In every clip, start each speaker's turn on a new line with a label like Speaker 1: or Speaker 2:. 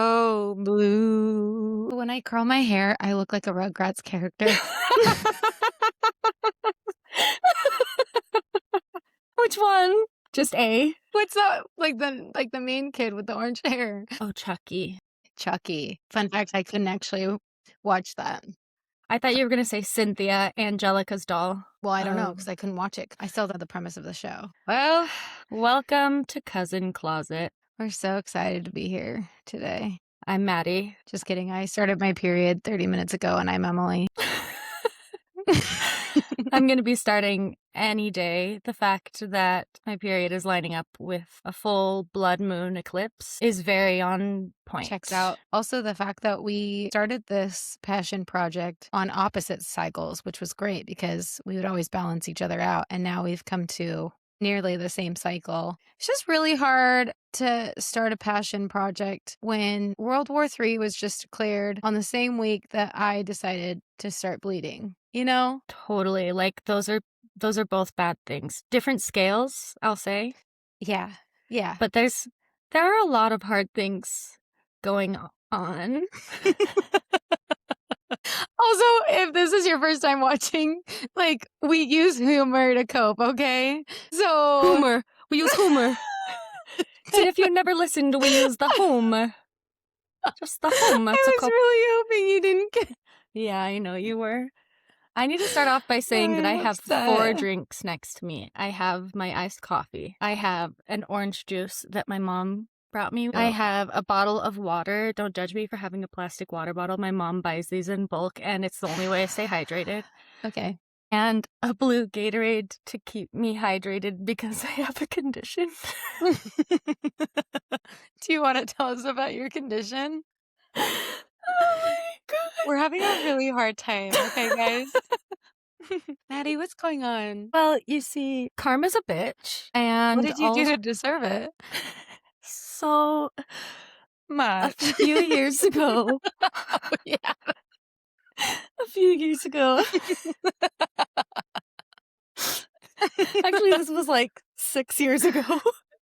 Speaker 1: so blue. When I curl my hair, I look like a Rugrats character.
Speaker 2: Which one? Just A?
Speaker 1: What's that? Like the main kid with the orange hair.
Speaker 2: Oh, Chucky.
Speaker 1: Chucky. Fun fact, I couldn't actually watch that.
Speaker 2: I thought you were going to say Cynthia, Angelica's doll.
Speaker 1: Well, I don't know because I couldn't watch it. I still know the premise of the show. Well,
Speaker 2: welcome to Cousin Closet.
Speaker 1: We're so excited to be here today.
Speaker 2: I'm Maddie.
Speaker 1: Just kidding. I started my period 30 minutes ago and I'm Emily.
Speaker 2: I'm going to be starting any day. The fact that my period is lining up with a full blood moon eclipse is very on point.
Speaker 1: Checks out. Also, the fact that we started this passion project on opposite cycles, which was great because we would always balance each other out. And now we've come to nearly the same cycle. It's just really hard to start a passion project when World War III was just declared on the same week that I decided to start bleeding. You know?
Speaker 2: Totally. Like those are both bad things. Different scales, I'll say.
Speaker 1: Yeah. Yeah.
Speaker 2: But there are a lot of hard things going on.
Speaker 1: Also, if this is your first time watching, like, we use humor to cope, okay? So
Speaker 2: humor. We use humor. And if you never listened, we use the home. Just the home.
Speaker 1: I was really hoping you didn't get.
Speaker 2: Yeah, I know you were. I need to start off by saying that I have 4 drinks next to me. I have my iced coffee. I have an orange juice that my mom brought me. I have a bottle of water. Don't judge me for having a plastic water bottle. My mom buys these in bulk, and it's the only way I stay hydrated.
Speaker 1: Okay.
Speaker 2: And a blue Gatorade to keep me hydrated because I have a condition.
Speaker 1: Do you want to tell us about your condition?
Speaker 2: Oh my God.
Speaker 1: We're having a really hard time, okay, guys? Maddie, what's going on?
Speaker 2: Well, you see, karma's a bitch. And
Speaker 1: what did you do to deserve it?
Speaker 2: So much. A few years ago.
Speaker 1: Oh, yeah.
Speaker 2: A few years ago. Actually, this was like 6 years ago.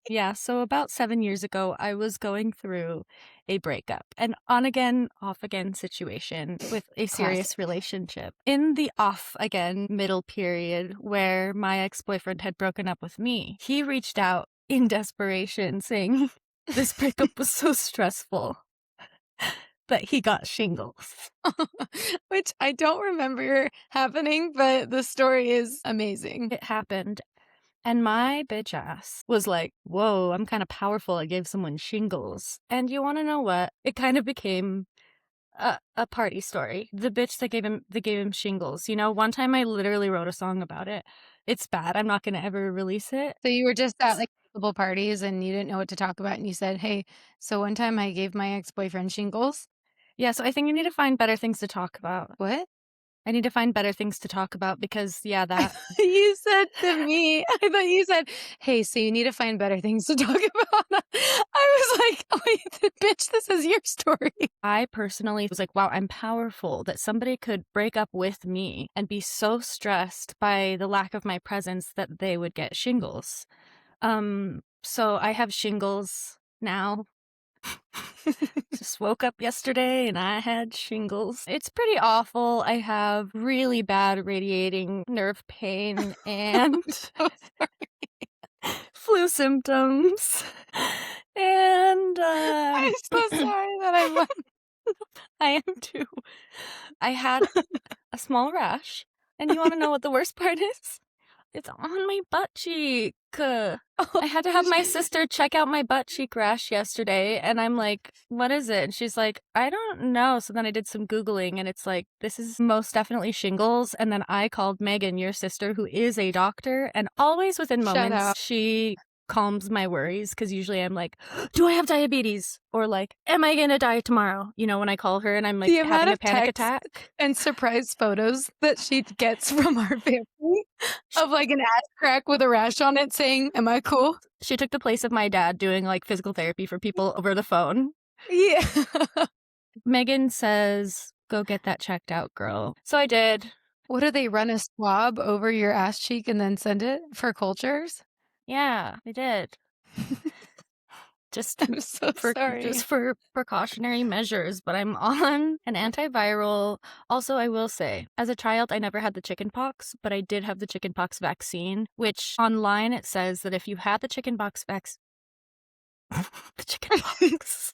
Speaker 2: Yeah, so about 7 years ago, I was going through a breakup, an on-again, off-again situation with a serious relationship. In the off-again middle period where my ex-boyfriend had broken up with me, he reached out in desperation saying this breakup was so stressful that he got shingles.
Speaker 1: Which I don't remember happening, but the story is amazing.
Speaker 2: It happened. And my bitch ass was like, whoa, I'm kind of powerful. I gave someone shingles. And you want to know what? It kind of became a party story. The bitch that gave him shingles. You know, one time I literally wrote a song about it. It's bad. I'm not going to ever release it.
Speaker 1: So you were just at like multiple parties and you didn't know what to talk about. And you said, hey, so one time I gave my ex-boyfriend shingles.
Speaker 2: Yeah, so I think you need to find better things to talk about.
Speaker 1: What?
Speaker 2: I need to find better things to talk about because, yeah, that...
Speaker 1: You said to me, I thought you said, hey, so you need to find better things to talk about. I was like, wait, bitch, this is your story.
Speaker 2: I personally was like, wow, I'm powerful that somebody could break up with me and be so stressed by the lack of my presence that they would get shingles. So I have shingles now. Just woke up yesterday and I had shingles. It's pretty awful. I have really bad radiating nerve pain and flu symptoms. And
Speaker 1: I'm so sorry that I'm
Speaker 2: I am too. I had a small rash. And you want to know what the worst part is? It's on my butt cheek. I had to have my sister check out my butt cheek rash yesterday, and I'm like, what is it? And she's like, I don't know. So then I did some Googling, and it's like, this is most definitely shingles. And then I called Megan, your sister, who is a doctor, and always within moments, she calms my worries, because usually I'm like, do I have diabetes? Or like, am I gonna die tomorrow? You know, when I call her and I'm like having a panic attack.
Speaker 1: And surprise photos that she gets from our family of like an ass crack with a rash on it saying, am I cool?
Speaker 2: She took the place of my dad doing like physical therapy for people over the phone.
Speaker 1: Yeah.
Speaker 2: Megan says, go get that checked out, girl. So I did.
Speaker 1: What do they run a swab over your ass cheek and then send it for cultures?
Speaker 2: Yeah, they did. just
Speaker 1: I'm so
Speaker 2: for
Speaker 1: sorry.
Speaker 2: precautionary measures, but I'm on an antiviral. Also, I will say, as a child, I never had the chicken pox, but I did have the chicken pox vaccine, which online it says that if you had the chicken pox the chicken pox,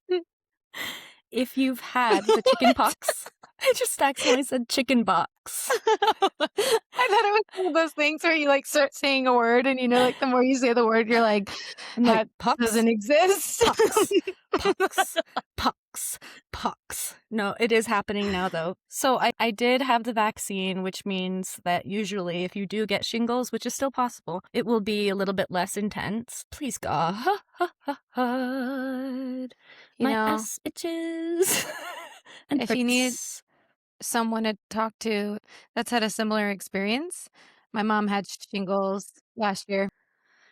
Speaker 2: if you've had the chicken
Speaker 1: What?
Speaker 2: pox, I just accidentally said chicken box.
Speaker 1: I thought it was one of those things where you, like, start saying a word and, like, the more you say the word, you're like,
Speaker 2: I'm like,
Speaker 1: "That
Speaker 2: pox?
Speaker 1: doesn't exist."
Speaker 2: Pox, pox, pox, pox. No, it is happening now, though. So I did have the vaccine, which means that usually if you do get shingles, which is still possible, it will be a little bit less intense. Please, God.
Speaker 1: You
Speaker 2: My
Speaker 1: know,
Speaker 2: ass itches. And
Speaker 1: if you need
Speaker 2: hurts.
Speaker 1: someone to talk to that's had a similar experience, my mom had shingles last year.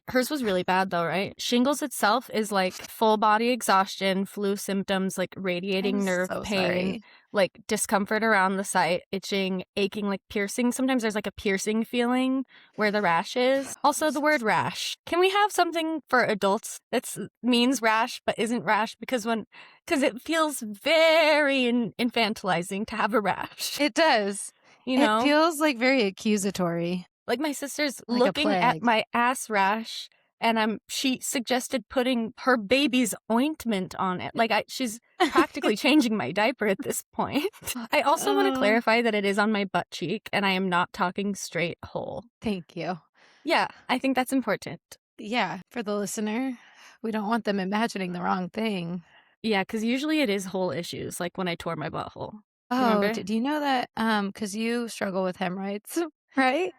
Speaker 2: Hers was really bad though, right? Shingles itself is like full body exhaustion, flu symptoms, like
Speaker 1: I'm
Speaker 2: radiating nerve
Speaker 1: so
Speaker 2: pain,
Speaker 1: sorry.
Speaker 2: like discomfort around the site, itching, aching, like piercing. Sometimes there's like a piercing feeling where the rash is.
Speaker 1: I'm
Speaker 2: Also, the
Speaker 1: so
Speaker 2: word
Speaker 1: sorry.
Speaker 2: rash. Can we have something for adults that means rash but isn't rash? Because it feels very infantilizing to have a rash,
Speaker 1: It does.
Speaker 2: you
Speaker 1: It
Speaker 2: know?
Speaker 1: feels, like, very accusatory,
Speaker 2: Like, my sister's
Speaker 1: like a
Speaker 2: looking at
Speaker 1: plague.
Speaker 2: my ass rash, and she suggested putting her baby's ointment on it. Like, she's practically changing my diaper at this point. I also wanna
Speaker 1: Oh,
Speaker 2: clarify that it is on my butt cheek, and I am not talking straight hole.
Speaker 1: thank you.
Speaker 2: Yeah, I think that's important.
Speaker 1: Yeah, for the listener, we don't want them imagining the wrong thing.
Speaker 2: Yeah, because usually it is hole issues, like when I tore my butthole.
Speaker 1: Oh,
Speaker 2: Remember?
Speaker 1: did you know that, because you struggle with hemorrhoids, right?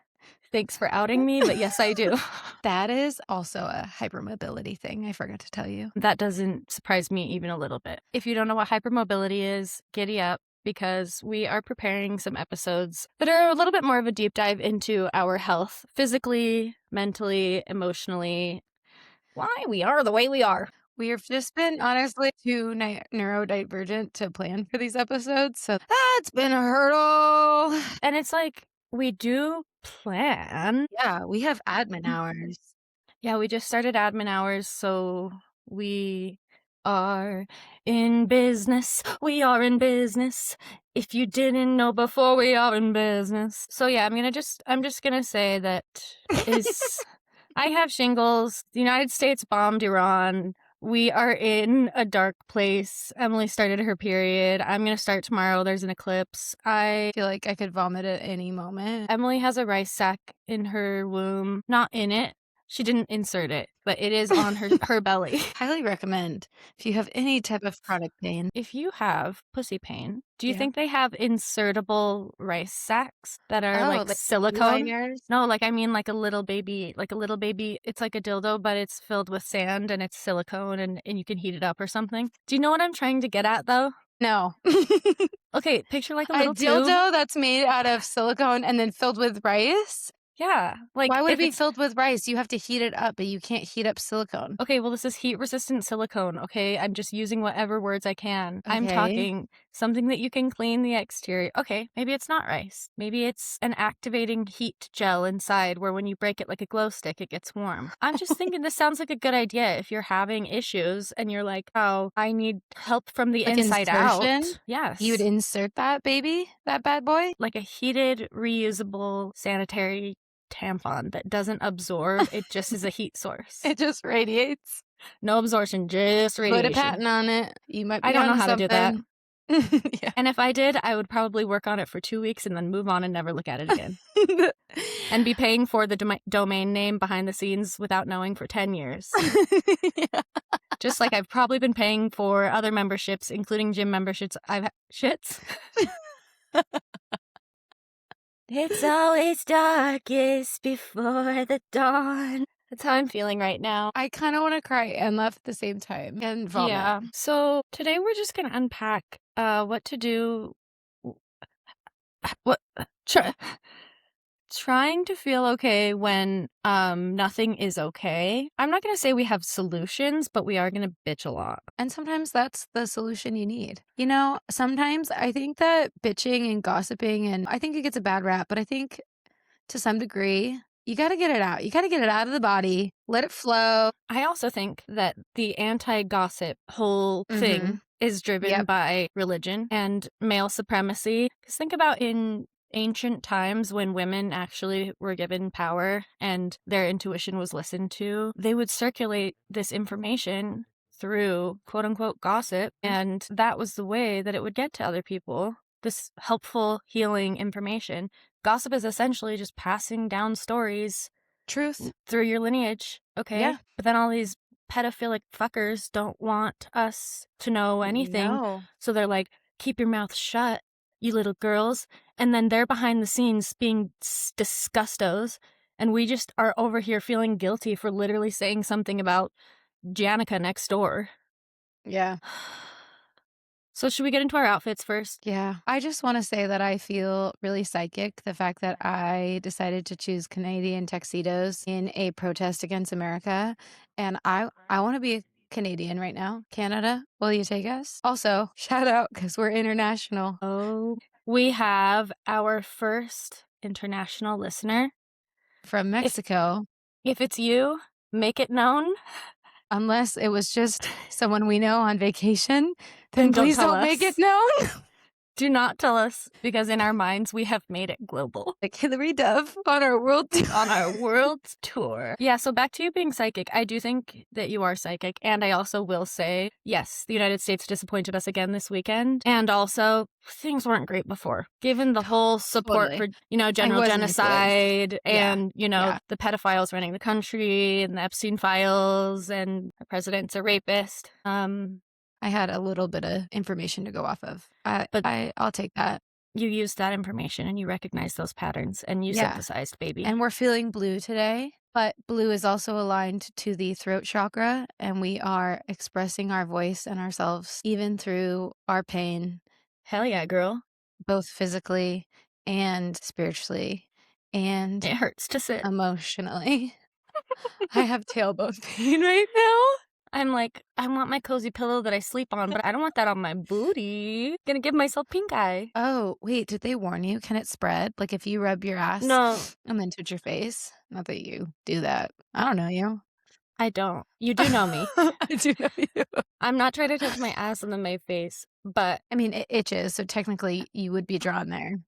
Speaker 2: Thanks for outing me, but yes, I do.
Speaker 1: That is also a hypermobility thing, I forgot to tell you.
Speaker 2: That doesn't surprise me even a little bit. If you don't know what hypermobility is, giddy up because we are preparing some episodes that are a little bit more of a deep dive into our health physically, mentally, emotionally, why we are the way we are.
Speaker 1: We have just been honestly too neurodivergent to plan for these episodes, so that's been a hurdle.
Speaker 2: And it's like, we do plan.
Speaker 1: Yeah, we have admin hours.
Speaker 2: Yeah, we just started admin hours, so we are in business. We are in business. If you didn't know before, we are in business. So yeah, I'm just gonna say that is I have shingles. The United States bombed Iran. We are in a dark place. Emily started her period. I'm gonna start tomorrow. There's an eclipse.
Speaker 1: I feel like I could vomit at any moment.
Speaker 2: Emily has a rice sack in her womb, not in it. She didn't insert it, but it is on her belly.
Speaker 1: Highly recommend if you have any type of chronic pain.
Speaker 2: If you have pussy pain, do you
Speaker 1: Yeah.
Speaker 2: think they have insertable rice sacks that are
Speaker 1: Oh,
Speaker 2: like
Speaker 1: like
Speaker 2: silicone?
Speaker 1: liners?
Speaker 2: No, like I mean like a little baby, it's like a dildo, but it's filled with sand and it's silicone and you can heat it up or something. Do you know what I'm trying to get at though?
Speaker 1: No.
Speaker 2: Okay, picture like a
Speaker 1: A
Speaker 2: little tube.
Speaker 1: dildo that's made out of silicone and then filled with rice?
Speaker 2: Yeah, like
Speaker 1: Why would it
Speaker 2: if
Speaker 1: be
Speaker 2: it's
Speaker 1: filled with rice? You have to heat it up, but you can't heat up silicone.
Speaker 2: okay, well, this is heat-resistant silicone, okay? I'm just using whatever words I can. I'm
Speaker 1: Okay.
Speaker 2: talking something that you can clean the exterior. Okay, maybe it's not rice. Maybe it's an activating heat gel inside where when you break it like a glow stick, it gets warm. I'm just thinking this sounds like a good idea if you're having issues and you're like, oh, I need help from the
Speaker 1: Like
Speaker 2: inside out.
Speaker 1: insertion? You would
Speaker 2: Yes.
Speaker 1: insert that baby? That bad boy?
Speaker 2: Like a heated, reusable sanitary tampon that doesn't absorb, it just is a heat source.
Speaker 1: It just radiates.
Speaker 2: No absorption, just
Speaker 1: Put a
Speaker 2: radiation.
Speaker 1: patent on it. You might
Speaker 2: I
Speaker 1: be
Speaker 2: don't know
Speaker 1: onto
Speaker 2: how to do that.
Speaker 1: something. Yeah.
Speaker 2: And if I did, I would probably work on it for 2 weeks and then move on and never look at it again. And be paying for the domain name behind the scenes without knowing for 10 years.
Speaker 1: Yeah.
Speaker 2: Just like I've probably been paying for other memberships, including gym memberships. Shits. It's always darkest before the dawn. That's how I'm feeling right now.
Speaker 1: I kinda wanna cry and laugh at the same time and vomit.
Speaker 2: Yeah. So today we're just gonna unpack what to do. What trying to feel okay when nothing is okay. I'm not gonna say we have solutions, but we are gonna bitch a lot.
Speaker 1: And sometimes that's the solution you need. Sometimes I think that bitching and gossiping, and I think it gets a bad rap, but I think to some degree, You gotta get it out. You gotta get it out of the body. Let it flow.
Speaker 2: I also think that the anti-gossip whole thing is driven
Speaker 1: Yep.
Speaker 2: by religion and male supremacy. Because think about in ancient times when women actually were given power and their intuition was listened to, they would circulate this information through quote unquote gossip, and that was the way that it would get to other people. This helpful, healing information. Gossip is essentially just passing down stories
Speaker 1: Truth.
Speaker 2: through your lineage, okay?
Speaker 1: Yeah.
Speaker 2: But then all these pedophilic fuckers don't want us to know anything.
Speaker 1: No.
Speaker 2: So they're like, keep your mouth shut, you little girls. And then they're behind the scenes being disgustos. And we just are over here feeling guilty for literally saying something about Janica next door.
Speaker 1: Yeah.
Speaker 2: So should we get into our outfits first?
Speaker 1: Yeah. I just want to say that I feel really psychic. The fact that I decided to choose Canadian tuxedos in a protest against America. And I want to be a Canadian right now. Canada, will you take us? Also, shout out because we're international.
Speaker 2: Oh, we have our first international listener.
Speaker 1: From Mexico.
Speaker 2: If it's you, make it known.
Speaker 1: Unless it was just someone we know on vacation, then
Speaker 2: Don't
Speaker 1: please
Speaker 2: tell
Speaker 1: don't make
Speaker 2: us.
Speaker 1: it known.
Speaker 2: Do not tell us, because in our minds we have made it global.
Speaker 1: Like Hillary Duff on our world tour.
Speaker 2: On our world tour. Yeah, so back to you being psychic. I do think that you are psychic, and I also will say, yes, the United States disappointed us again this weekend, and also things weren't great before. Given the whole support
Speaker 1: Totally.
Speaker 2: for, general
Speaker 1: wasn't
Speaker 2: genocide
Speaker 1: Yeah.
Speaker 2: and,
Speaker 1: Yeah.
Speaker 2: the pedophiles running the country and the Epstein files and the president's a rapist.
Speaker 1: I had a little bit of information to go off of.
Speaker 2: But-
Speaker 1: I'll take that.
Speaker 2: You used that information and you recognized those patterns and you
Speaker 1: Yeah.
Speaker 2: synthesized, baby.
Speaker 1: And we're feeling blue today, but blue is also aligned to the throat chakra, and we are expressing our voice and ourselves even through our pain,
Speaker 2: Hell yeah, girl.
Speaker 1: both physically and spiritually and
Speaker 2: It hurts to sit.
Speaker 1: emotionally. I have tailbone pain right now.
Speaker 2: I'm like, I want my cozy pillow that I sleep on, but I don't want that on my booty. Gonna give myself pink eye.
Speaker 1: Oh, wait, did they warn you? Can it spread? Like if you rub your ass
Speaker 2: No,
Speaker 1: and then touch your face? Not that you do that. I don't know you.
Speaker 2: I don't. You do know me.
Speaker 1: I do know you.
Speaker 2: I'm not trying to touch my ass and then my face, but
Speaker 1: I mean, it itches, so technically you would be drawn there.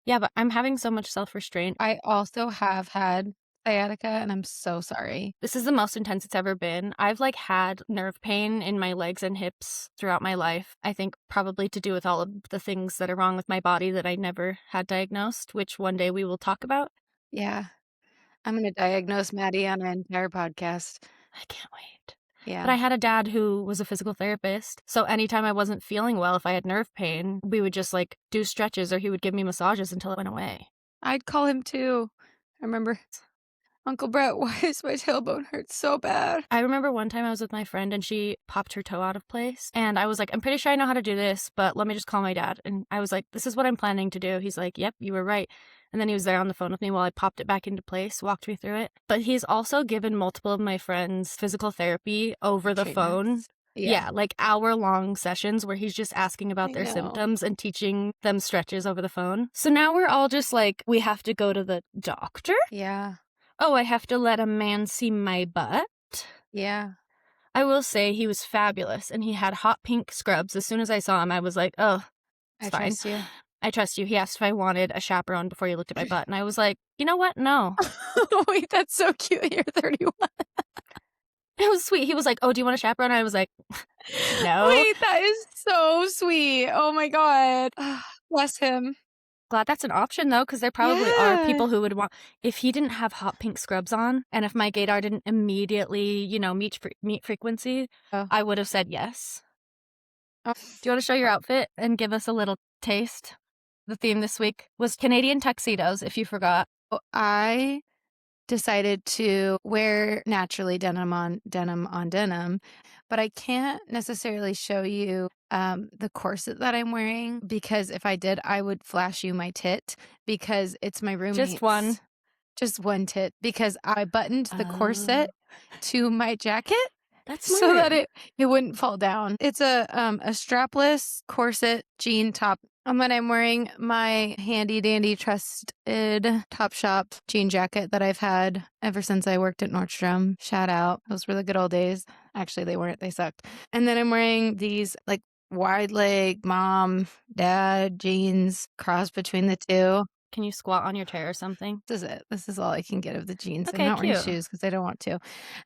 Speaker 2: yeah, but I'm having so much self-restraint.
Speaker 1: I also have had sciatica, and I'm so sorry.
Speaker 2: This is the most intense it's ever been. I've had nerve pain in my legs and hips throughout my life. I think probably to do with all of the things that are wrong with my body that I never had diagnosed, which one day we will talk about.
Speaker 1: Yeah. I'm going to diagnose Maddy on our entire podcast.
Speaker 2: I can't wait.
Speaker 1: Yeah.
Speaker 2: But I had a dad who was a physical therapist. So anytime I wasn't feeling well, if I had nerve pain, we would just do stretches or he would give me massages until it went away.
Speaker 1: I'd call him too. I remember, Uncle Brett, why is my tailbone hurt so bad?
Speaker 2: I remember one time I was with my friend and she popped her toe out of place. And I was like, I'm pretty sure I know how to do this, but let me just call my dad. And I was like, this is what I'm planning to do. He's like, yep, you were right. And then he was there on the phone with me while I popped it back into place, walked me through it. But he's also given multiple of my friends physical therapy over the phone.
Speaker 1: Treatments.
Speaker 2: Yeah, hour-long sessions where he's just asking about their
Speaker 1: know.
Speaker 2: symptoms and teaching them stretches over the phone. So now we're all just we have to go to the doctor?
Speaker 1: Yeah.
Speaker 2: Oh, I have to let a man see my butt?
Speaker 1: Yeah.
Speaker 2: I will say he was fabulous, and he had hot pink scrubs. As soon as I saw him, I was like, oh,
Speaker 1: I
Speaker 2: it's fine.
Speaker 1: trust you.
Speaker 2: I trust you. He asked if I wanted a chaperone before he looked at my butt, and I was like, you know what? No.
Speaker 1: Wait, that's so cute. You're 31.
Speaker 2: It was sweet. He was like, oh, do you want a chaperone? I was like, no.
Speaker 1: Wait, that is so sweet. Oh my God. Bless him.
Speaker 2: Glad that's an option, though, because there probably are
Speaker 1: Yeah.
Speaker 2: people who would want... If he didn't have hot pink scrubs on, and if my gaydar didn't immediately, meet frequency,
Speaker 1: Oh.
Speaker 2: I would have said yes.
Speaker 1: Oh.
Speaker 2: Do you want to show your outfit and give us a little taste? The theme this week was Canadian tuxedos, if you forgot.
Speaker 1: I decided to wear naturally denim on denim, but I can't necessarily show you the corset that I'm wearing, because if I did, I would flash you my tit, because it's my roommate's. Just one tit, because I buttoned the corset to my jacket.
Speaker 2: That's
Speaker 1: so that it wouldn't fall down. It's a strapless corset jean top. When I'm wearing my handy dandy trusted Topshop jean jacket that I've had ever since I worked at Nordstrom. Shout out. Those were the good old days. Actually, they weren't. They sucked. And then I'm wearing these like wide leg mom, dad jeans crossed between the two.
Speaker 2: Can you squat on your chair or something?
Speaker 1: This is it. This is all I can get of the jeans. I'm
Speaker 2: Okay,
Speaker 1: not wearing
Speaker 2: cute.
Speaker 1: shoes because I don't want to.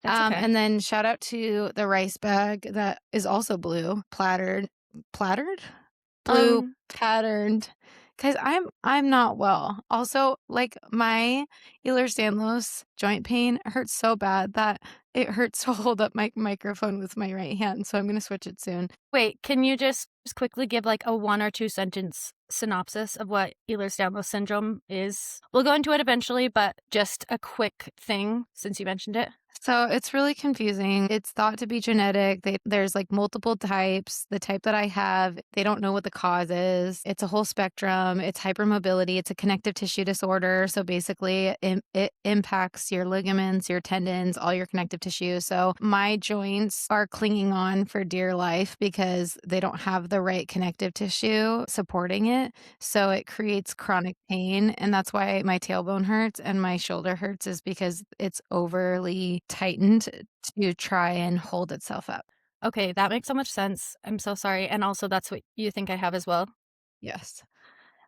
Speaker 2: That's okay.
Speaker 1: And then shout out to the rice bag that is also blue, plattered, blue
Speaker 2: Um,
Speaker 1: patterned. Because I'm not well. Also, like my Ehlers-Danlos joint pain hurts so bad that it hurts to hold up my microphone with my right hand. So I'm gonna switch it soon.
Speaker 2: wait, can you just quickly give like a 1 or 2 sentence synopsis of what Ehlers-Danlos syndrome is? We'll go into it eventually, but just a quick thing since you mentioned it.
Speaker 1: So it's really confusing. It's thought to be genetic. There's like multiple types. The type that I have, they don't know what the cause is. It's a whole spectrum. It's hypermobility. It's a connective tissue disorder. So basically, it impacts your ligaments, your tendons, all your connective tissue. So my joints are clinging on for dear life because they don't have the right connective tissue supporting it. So it creates chronic pain. And that's why my tailbone hurts and my shoulder hurts, is because it's overly tightened to try and hold itself up.
Speaker 2: Okay, that makes so much sense. I'm so sorry. And also, that's what you think I have as well.
Speaker 1: Yes.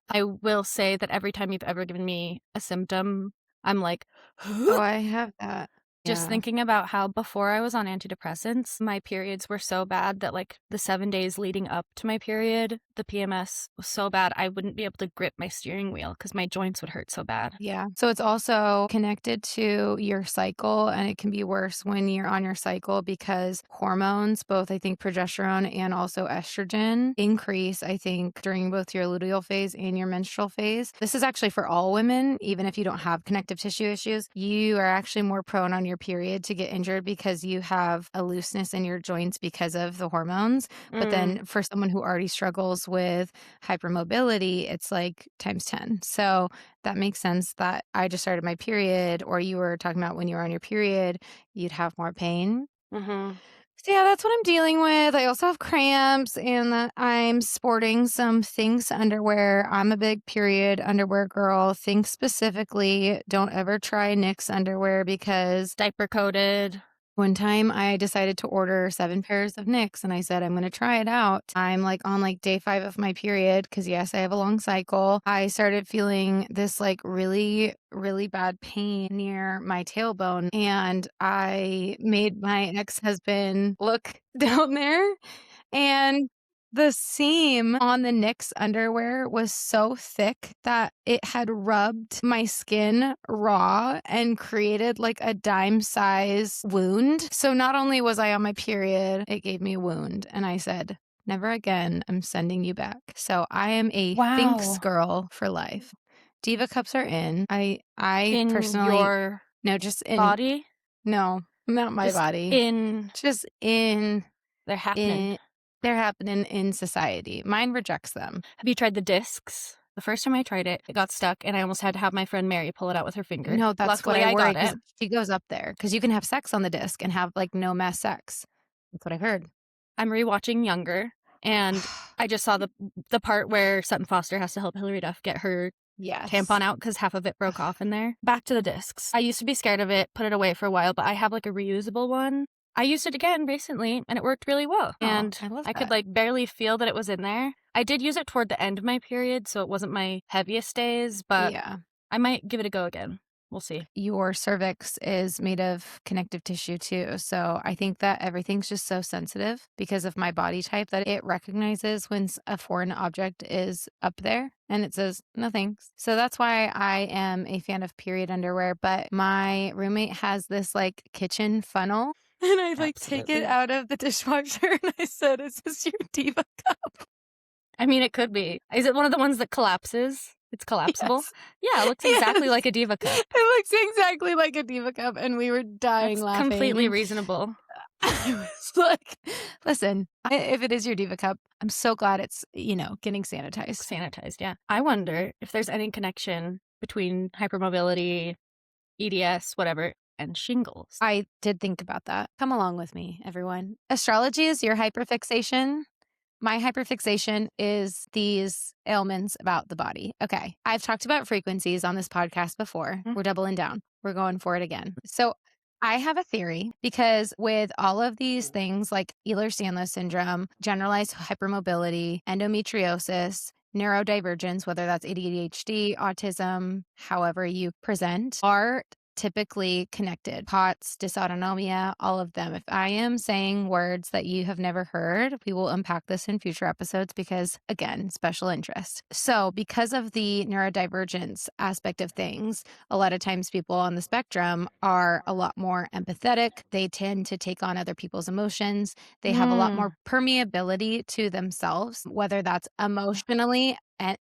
Speaker 2: I will say that every time you've ever given me a symptom, I'm like,
Speaker 1: Oh, I have that.
Speaker 2: just
Speaker 1: Yeah.
Speaker 2: thinking about how before I was on antidepressants, my periods were so bad that like the 7 days leading up to my period, the PMS was so bad I wouldn't be able to grip my steering wheel because my joints would hurt so bad.
Speaker 1: Yeah. So it's also connected to your cycle, and it can be worse when you're on your cycle because hormones, both I think progesterone and also estrogen, increase, I think, during both your luteal phase and your menstrual phase. This is actually for all women, even if you don't have connective tissue issues. You are actually more prone on your period to get injured because you have a looseness in your joints because of the hormones. But
Speaker 2: Mm,
Speaker 1: then for someone who already struggles with hypermobility, it's like times 10. So that makes sense that I just started my period, or you were talking about when you were on your period, you'd have more pain.
Speaker 2: mhm.
Speaker 1: So yeah, that's what I'm dealing with. I also have cramps and that I'm sporting some Thinks underwear. I'm a big period underwear girl. Think specifically, don't ever try Nick's underwear because
Speaker 2: Diaper coated.
Speaker 1: one time I decided to order 7 pairs of Knix and I said, I'm going to try it out. I'm like on like day 5 of my period because yes, I have a long cycle. I started feeling this like really, really bad pain near my tailbone. And I made my ex-husband look down there, and the seam on the Knix underwear was so thick that it had rubbed my skin raw and created like a dime size wound. So not only was I on my period, it gave me a wound. And I said, never again. I'm sending you back. So I am a Thinks
Speaker 2: Wow.
Speaker 1: girl for life. Diva cups are in. I
Speaker 2: In
Speaker 1: personally,
Speaker 2: your
Speaker 1: no, just in,
Speaker 2: body,
Speaker 1: no, not my
Speaker 2: just
Speaker 1: body.
Speaker 2: in
Speaker 1: Just
Speaker 2: they're happening.
Speaker 1: in they're happening in society. Mine rejects them.
Speaker 2: Have you tried the discs? The first time I tried it, it got stuck and I almost had to have my friend Mary pull it out with her finger.
Speaker 1: No, that's what
Speaker 2: Luckily,
Speaker 1: I
Speaker 2: I
Speaker 1: worry
Speaker 2: got
Speaker 1: because
Speaker 2: it.
Speaker 1: she goes up there because you can have sex on the disc and have, like, no mess sex. That's what I've heard.
Speaker 2: I'm rewatching Younger, and I just saw the part where Sutton Foster has to help Hilary Duff get her
Speaker 1: Yes.
Speaker 2: tampon out because half of it broke off in there. Back to the discs. I used to be scared of it, put it away for a while, but I have like a reusable one. I used it again recently and it worked really well.
Speaker 1: Oh,
Speaker 2: And
Speaker 1: I love
Speaker 2: I could
Speaker 1: that.
Speaker 2: like barely feel that it was in there. I did use it toward the end of my period, so it wasn't my heaviest days, but
Speaker 1: Yeah.
Speaker 2: I might give it a go again. We'll see.
Speaker 1: Your cervix is made of connective tissue too. So I think that everything's just so sensitive because of my body type that it recognizes when a foreign object is up there and it says no thanks. So that's why I am a fan of period underwear. But my roommate has this like kitchen funnel. And I like take it
Speaker 2: Absolutely.
Speaker 1: out of the dishwasher and I said, is this your diva cup?
Speaker 2: I mean, it could be. Is it one of the ones that collapses? It's collapsible?
Speaker 1: Yes.
Speaker 2: Yeah, it looks exactly
Speaker 1: Yes.
Speaker 2: like a Diva cup.
Speaker 1: It looks exactly like a diva cup. And we were dying
Speaker 2: That's completely
Speaker 1: laughing.
Speaker 2: reasonable.
Speaker 1: I was like, listen, if it is your diva cup, I'm so glad it's, getting sanitized.
Speaker 2: Sanitized, yeah. I wonder if there's any connection between hypermobility, EDS, whatever, and shingles.
Speaker 1: I did think about that. Come along with me, everyone. Astrology is your hyperfixation. My hyperfixation is these ailments about the body. Okay. I've talked about frequencies on this podcast before. We're doubling down. We're going for it again. So I have a theory because with all of these things like Ehlers-Danlos syndrome, generalized hypermobility, endometriosis, neurodivergence, whether that's ADHD, autism, however you present, are typically connected. POTS, dysautonomia, all of them. If I am saying words that you have never heard, we will unpack this in future episodes because, again, special interest. So because of the neurodivergence aspect of things, a lot of times people on the spectrum are a lot more empathetic. They tend to take on other people's emotions. They have a lot more permeability to themselves, whether that's emotionally,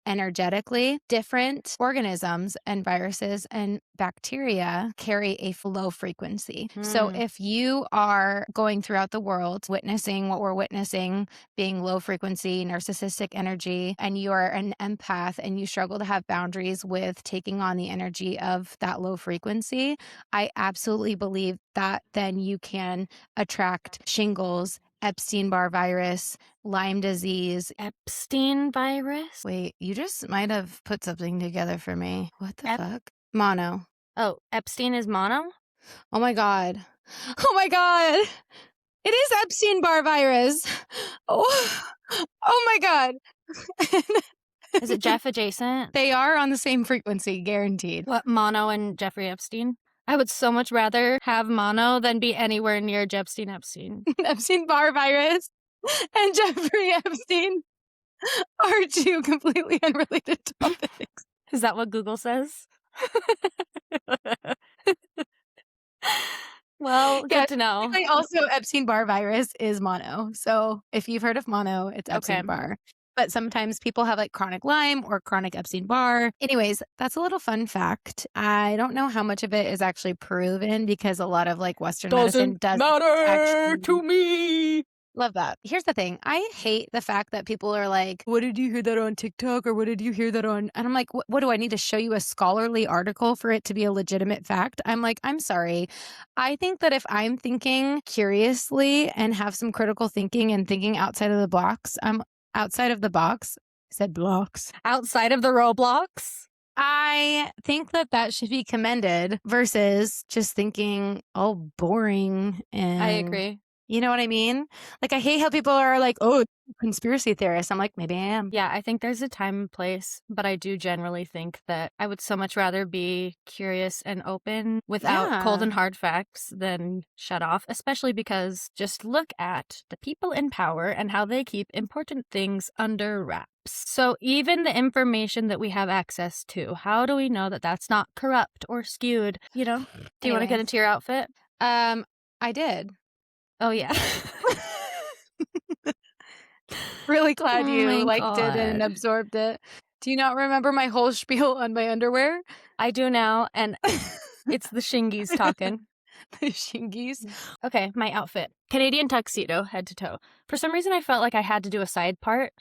Speaker 1: energetically. Different organisms and viruses and bacteria carry a low frequency. So if you are going throughout the world witnessing what we're witnessing, being low frequency, narcissistic energy, and you are an empath and you struggle to have boundaries with taking on the energy of that low frequency, I absolutely believe that then you can attract shingles, Epstein-Barr virus, Lyme disease.
Speaker 2: Epstein virus?
Speaker 1: Wait, you just might have put something together for me. What the fuck? Mono.
Speaker 2: Oh, Epstein is mono?
Speaker 1: Oh my God. Oh my God. It is Epstein-Barr virus. Oh, oh my God.
Speaker 2: Is it Jeff adjacent?
Speaker 1: They are on the same frequency, guaranteed.
Speaker 2: What, mono and Jeffrey Epstein? I would so much rather have mono than be anywhere near Epstein.
Speaker 1: Epstein-Barr virus and Jeffrey Epstein are two completely unrelated topics.
Speaker 2: Is that what Google says? Well, good to know.
Speaker 1: Also, Epstein-Barr virus is mono. So if you've heard of mono, it's Epstein-Barr. But sometimes people have like chronic Lyme or chronic Epstein-Barr. Anyways, that's a little fun fact. I don't know how much of it is actually proven because a lot of like Western medicine doesn't
Speaker 2: matter
Speaker 1: actually
Speaker 2: to me.
Speaker 1: Love that. Here's the thing. I hate the fact that people are like, what did you hear that on TikTok? Or what did you hear that on? And I'm like, what do I need to show you a scholarly article for it to be a legitimate fact? I'm like, I'm sorry. I think that if I'm thinking curiously and have some critical thinking and thinking outside of the box, I'm outside of the box. I said blocks.
Speaker 2: Outside of the Roblox?
Speaker 1: I think that that should be commended versus just thinking, oh, boring. And
Speaker 2: I agree.
Speaker 1: You know what I mean? Like, I hate how people are like, oh, conspiracy theorists. I'm like, maybe I am.
Speaker 2: Yeah, I think there's a time and place, but I do generally think that I would so much rather be curious and open without cold and hard facts than shut off, especially because just look at the people in power and how they keep important things under wraps. So even the information that we have access to, how do we know that that's not corrupt or skewed? You know? Do you want to get into your outfit?
Speaker 1: I did.
Speaker 2: Oh, yeah.
Speaker 1: Really glad you liked it and absorbed it. Do you not remember my whole spiel on my underwear?
Speaker 2: I do now, and it's the Shingles talking.
Speaker 1: The Shingles?
Speaker 2: Okay, my outfit. Canadian tuxedo, head to toe. For some reason, I felt like I had to do a side part.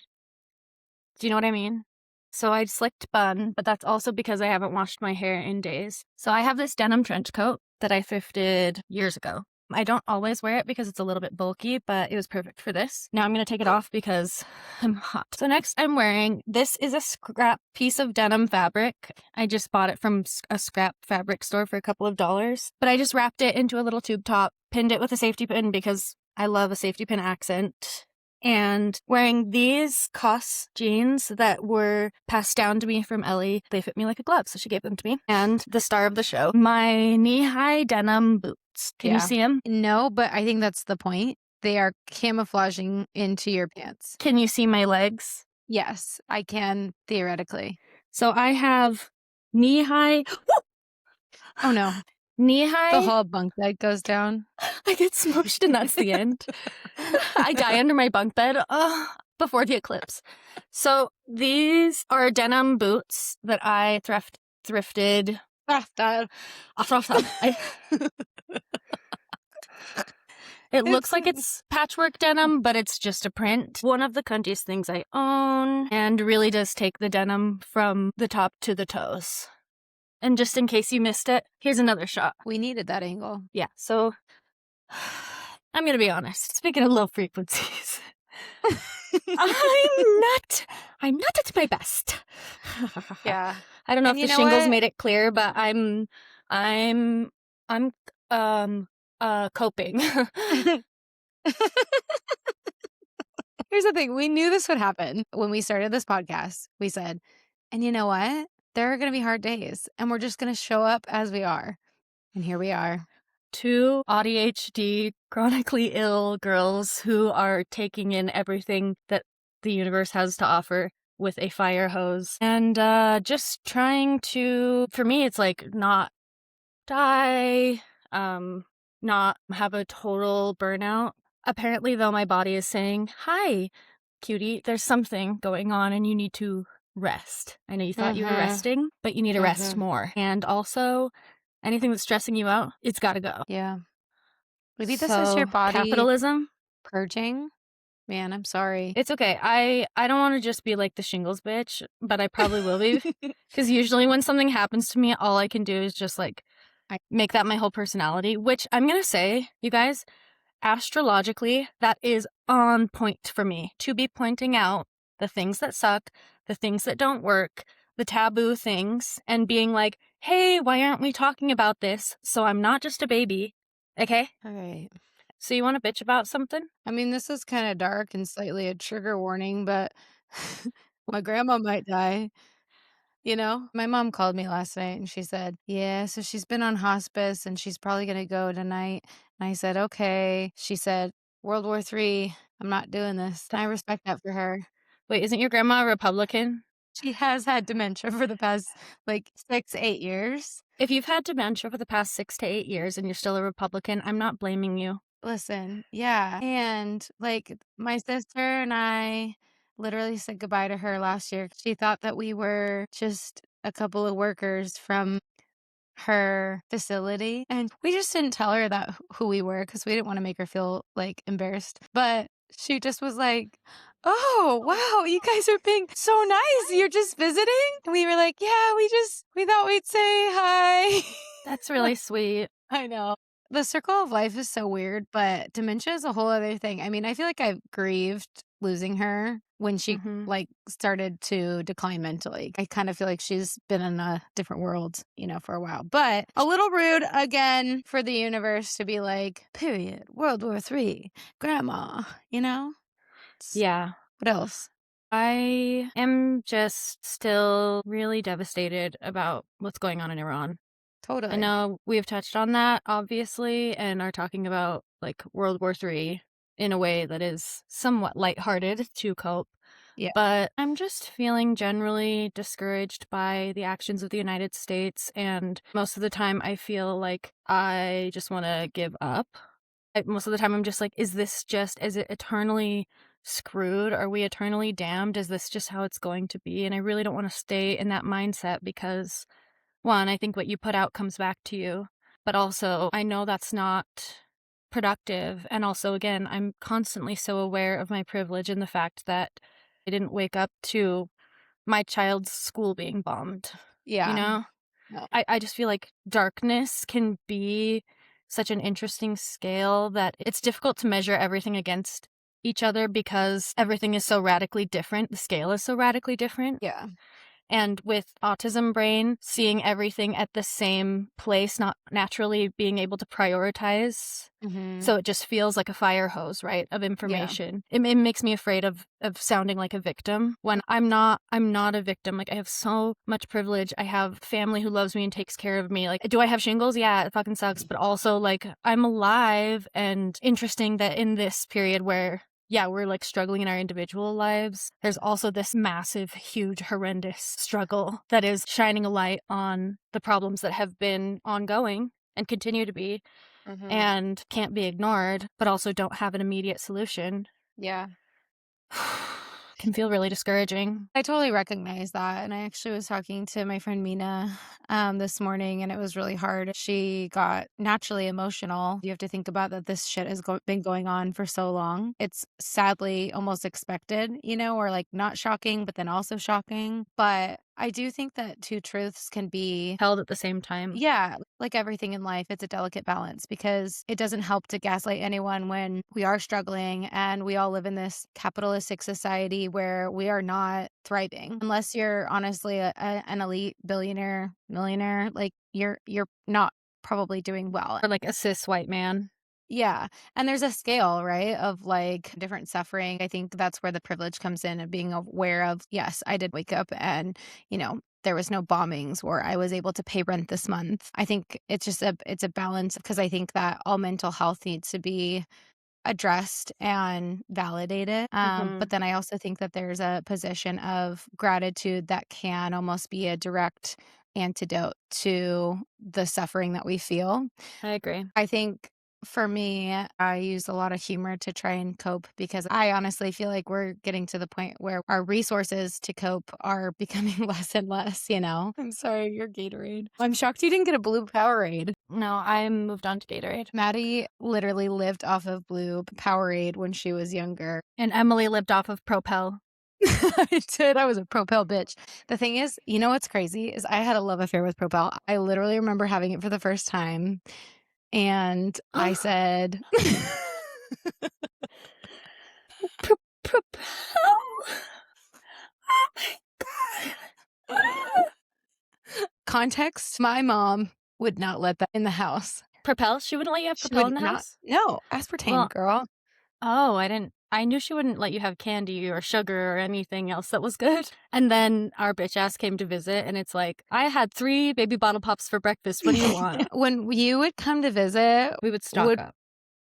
Speaker 2: Do you know what I mean? So I slicked bun, but that's also because I haven't washed my hair in days. So I have this denim trench coat that I thrifted years ago. I don't always wear it because it's a little bit bulky, but it was perfect for this. Now I'm going to take it off because I'm hot. So next I'm wearing, this is a scrap piece of denim fabric. I just bought it from a scrap fabric store for a couple of dollars, but I just wrapped it into a little tube top, pinned it with a safety pin because I love a safety pin accent. And wearing these COS jeans that were passed down to me from Ellie. They fit me like a glove, so she gave them to me. And the star of the show, my knee-high denim boots. Can you see them?
Speaker 1: No, but I think that's the point. They are camouflaging into your pants.
Speaker 2: Can you see my legs?
Speaker 1: Yes, I can, theoretically.
Speaker 2: So I have knee-high...
Speaker 1: Oh, no.
Speaker 2: Knee-high...
Speaker 1: The whole bunk bed goes down.
Speaker 2: I get smushed and that's the end. I die under my bunk bed before the eclipse. So these are denim boots that I thrifted. It looks like it's patchwork denim, but it's just a print. One of the cuntiest things I own, and really does take the denim from the top to the toes. And just in case you missed it, here's another shot.
Speaker 1: We needed that angle.
Speaker 2: Yeah, so I'm going to be honest. Speaking of low frequencies, I'm not I'm not at my best.
Speaker 1: Yeah.
Speaker 2: I don't know
Speaker 1: And
Speaker 2: if
Speaker 1: you
Speaker 2: the
Speaker 1: know
Speaker 2: shingles
Speaker 1: what?
Speaker 2: made it clear, but I'm I'm um coping.
Speaker 1: Here's the thing, we knew this would happen when we started this podcast. We said, "And you know what? There are gonna be hard days, and we're just gonna show up as we are." And here we are.
Speaker 2: Two ADHD chronically ill girls who are taking in everything that the universe has to offer with a fire hose and just trying to, for me it's like, not die, not have a total burnout. Apparently, though, my body is saying, "Hi, cutie, there's something going on and you need to rest. I know you thought you were
Speaker 1: Mhm.
Speaker 2: resting, but you need to rest
Speaker 1: Mhm.
Speaker 2: more. And also, anything that's stressing you out, it's gotta go."
Speaker 1: Yeah. Maybe this is your
Speaker 2: So,
Speaker 1: body
Speaker 2: capitalism?
Speaker 1: purging? Man, I'm sorry.
Speaker 2: It's okay. I don't wanna just be like the shingles bitch, but I probably will be. Because usually when something happens to me, all I can do is just, like,
Speaker 1: I
Speaker 2: make that my whole personality, which I'm gonna say, you guys, astrologically, that is on point for me to be pointing out the things that suck, the things that don't work, the taboo things, and being like, "Hey, why aren't we talking about this? So I'm not just a baby." Okay?
Speaker 1: Alright.
Speaker 2: So you wanna bitch about something?
Speaker 1: I mean, this is kinda dark and slightly a trigger warning, but my grandma might die, you know? My mom called me last night and she said, "Yeah, so she's been on hospice and she's probably gonna go tonight." And I said, "Okay." She said, "World War III, I'm not doing this." And I respect that for her.
Speaker 2: Wait, isn't your grandma a Republican?
Speaker 1: She has had dementia for the past, like, 6, 8 years.
Speaker 2: If you've had dementia for the past 6 to 8 years and you're still a Republican, I'm not blaming you.
Speaker 1: Listen, yeah, and, like, my sister and I literally said goodbye to her last year. She thought that we were just a couple of workers from her facility, and we just didn't tell her that who we were because we didn't wanna make her feel, like, embarrassed, but she just was like, "Oh, wow, you guys are being so nice. You're just visiting?" And we were like, "Yeah, we thought we'd say hi."
Speaker 2: That's really sweet.
Speaker 1: I know. The circle of life is so weird, but dementia is a whole other thing. I mean, I feel like I've grieved losing her when she,
Speaker 2: Mhm.
Speaker 1: like, started to decline mentally. I kind of feel like she's been in a different world, for a while. But a little rude again for the universe to be like, period, World War III, grandma, you know? It's-
Speaker 2: Yeah.
Speaker 1: What else?
Speaker 2: I am just still really devastated about what's going on in Iran. I
Speaker 1: Totally.
Speaker 2: know we've touched on that, obviously, and are talking about, like, World War III in a way that is somewhat lighthearted to cope,
Speaker 1: Yeah.
Speaker 2: but I'm just feeling generally discouraged by the actions of the United States, and most of the time I feel like I just wanna give up. Most of the time I'm just like, is it eternally screwed? Are we eternally damned? Is this just how it's going to be? And I really don't wanna stay in that mindset because, 1, I think what you put out comes back to you, but also I know that's not productive, and also, again, I'm constantly so aware of my privilege and the fact that I didn't wake up to my child's school being bombed, you
Speaker 1: Yeah.
Speaker 2: know?
Speaker 1: No.
Speaker 2: I just feel like darkness can be such an interesting scale that it's difficult to measure everything against each other because everything is so radically different. The scale is so radically different.
Speaker 1: Yeah.
Speaker 2: And with autism brain, seeing everything at the same place, not naturally being able to prioritize.
Speaker 1: Hmm.
Speaker 2: So it just feels like a fire hose, right, of
Speaker 1: Yeah.
Speaker 2: information. It makes me afraid of sounding like a victim when I'm not a victim. Like, I have so much privilege. I have family who loves me and takes care of me. Like, do I have shingles? Yeah, it fucking sucks. But also, like, I'm alive, and interesting that in this period where, yeah, we're, like, struggling in our individual lives, there's also this massive, huge, horrendous struggle that is shining a light on the problems that have been ongoing and continue to be
Speaker 1: Hmm.
Speaker 2: and can't be ignored, but also don't have an immediate solution.
Speaker 1: Yeah.
Speaker 2: Can feel really discouraging.
Speaker 1: I totally recognize that, and I actually was talking to my friend Mina, this morning, and it was really hard. She got naturally emotional. You have to think about that this shit has been going on for so long. It's sadly almost expected, or, like, not shocking, but then also shocking. But I do think that two truths can be
Speaker 2: held at the same time.
Speaker 1: yeah, like everything in life, it's a delicate balance because it doesn't help to gaslight anyone when we are struggling and we all live in this capitalistic society where we are not thriving. Unless you're honestly an elite billionaire, millionaire, like you're not probably doing well.
Speaker 2: Or like a cis white man.
Speaker 1: Yeah, and there's a scale, right, of, like, different suffering. I think that's where the privilege comes in and being aware of, yes, I did wake up and, there was no bombings or I was able to pay rent this month. I think it's a balance because I think that all mental health needs to be addressed and validated. But
Speaker 2: Mhm.
Speaker 1: then I also think that there's a position of gratitude that can almost be a direct antidote to the suffering that we feel.
Speaker 2: I agree.
Speaker 1: I think for me, I use a lot of humor to try and cope because I honestly feel like we're getting to the point where our resources to cope are becoming less and less. I'm sorry, your Gatorade. I'm shocked you didn't get a blue Powerade.
Speaker 2: No, I moved on to Gatorade.
Speaker 1: Maddie literally lived off of blue Powerade when she was younger.
Speaker 2: And Emily lived off of Propel.
Speaker 1: I did. I was a Propel bitch. The thing is, you know what's crazy is I had a love affair with Propel. I literally remember having it for the first time. And I said,
Speaker 2: Propel. Oh my god.
Speaker 1: context, my mom would not let that in the house.
Speaker 2: Propel? She wouldn't let you have
Speaker 1: She
Speaker 2: Propel
Speaker 1: would
Speaker 2: in the
Speaker 1: not
Speaker 2: house?
Speaker 1: no, aspartame,
Speaker 2: Well,
Speaker 1: girl.
Speaker 2: oh, I knew she wouldn't let you have candy or sugar or anything else that was good. And then our bitch ass came to visit, and it's like, I had 3 baby bottle pops for breakfast. What do you want?
Speaker 1: When you would come to visit,
Speaker 2: We would stock
Speaker 1: would
Speaker 2: up.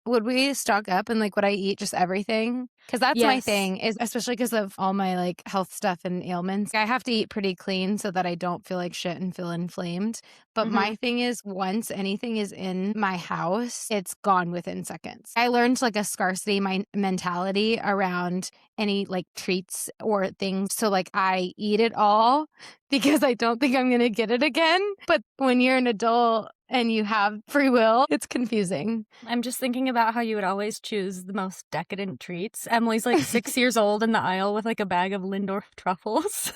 Speaker 1: would we stock up and, like, would I eat just everything? Because that's my
Speaker 2: Yes.
Speaker 1: thing is especially because of all my, like, health stuff and ailments, I have to eat pretty clean so that I don't feel like shit and feel inflamed, but
Speaker 2: Mhm.
Speaker 1: my thing is once anything is in my house, it's gone within seconds. I learned, like, a scarcity mentality around any, like, treats or things, so, like, I eat it all because I don't think I'm gonna get it again, but when you're an adult and you have free will, it's confusing.
Speaker 2: I'm just thinking about how you would always choose the most decadent treats. Emily's like 6 years old in the aisle with like a bag of Lindor truffles.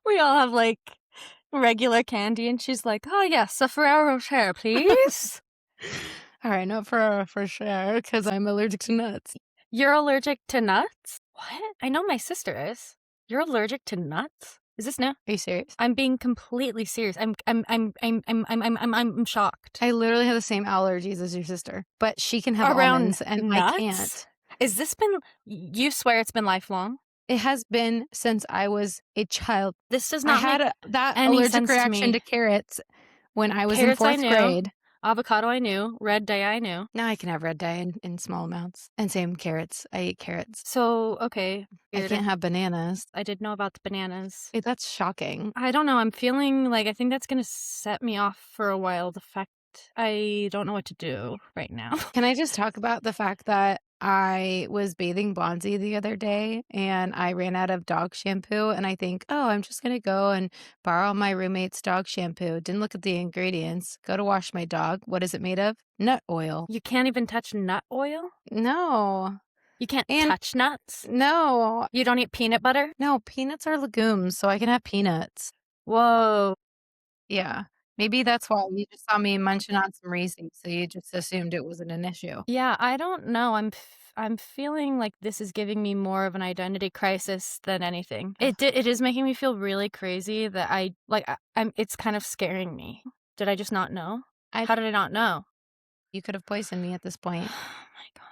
Speaker 2: We all have like regular candy, and she's like, "Oh yes, a Ferrero Rocher, please."
Speaker 1: All right, not for sure, because I'm allergic to nuts.
Speaker 2: You're allergic to nuts? What? I know my sister is. You're allergic to nuts? Is this new?
Speaker 1: Are you serious?
Speaker 2: I'm being completely serious. I'm shocked.
Speaker 1: I literally have the same allergies as your sister, but she can have
Speaker 2: Around
Speaker 1: almonds and I
Speaker 2: nuts?
Speaker 1: can't.
Speaker 2: Is this been you swear it's been lifelong?
Speaker 1: It has been since I was a child.
Speaker 2: This does
Speaker 1: I
Speaker 2: not
Speaker 1: had
Speaker 2: make
Speaker 1: that
Speaker 2: any
Speaker 1: allergic
Speaker 2: sense to
Speaker 1: reaction to
Speaker 2: me.
Speaker 1: carrots when I was in
Speaker 2: Carrots I
Speaker 1: 4th
Speaker 2: knew,
Speaker 1: grade.
Speaker 2: avocado I knew, red dye I knew.
Speaker 1: Now I can have red dye in small amounts. And same carrots. I eat carrots.
Speaker 2: So, okay,
Speaker 1: I
Speaker 2: weird.
Speaker 1: can't have bananas.
Speaker 2: I did know about the bananas.
Speaker 1: That's shocking.
Speaker 2: I don't know, I'm feeling like I think that's gonna set me off for a while, the fact I don't know what to do right now.
Speaker 1: Can I just talk about the fact that I was bathing Bonzi the other day and I ran out of dog shampoo and I think, "Oh, I'm just gonna go and borrow my roommate's dog shampoo." Didn't look at the ingredients. Go to wash my dog. What is it made of? Nut oil.
Speaker 2: You can't even touch nut oil?
Speaker 1: No.
Speaker 2: You can't
Speaker 1: And
Speaker 2: touch nuts?
Speaker 1: no.
Speaker 2: You don't eat peanut butter?
Speaker 1: No, peanuts are legumes, so I can have peanuts.
Speaker 2: Whoa.
Speaker 1: Yeah. Maybe that's why you just saw me munching on some Reese's, so you just assumed it wasn't an issue.
Speaker 2: Yeah, I don't know, I'm feeling like this is giving me more of an identity crisis than anything. It is making me feel really crazy that I'm it's kind of scaring me. Did I just not know?
Speaker 1: I
Speaker 2: How did I not know?
Speaker 1: You could have poisoned me at this point.
Speaker 2: Oh my god.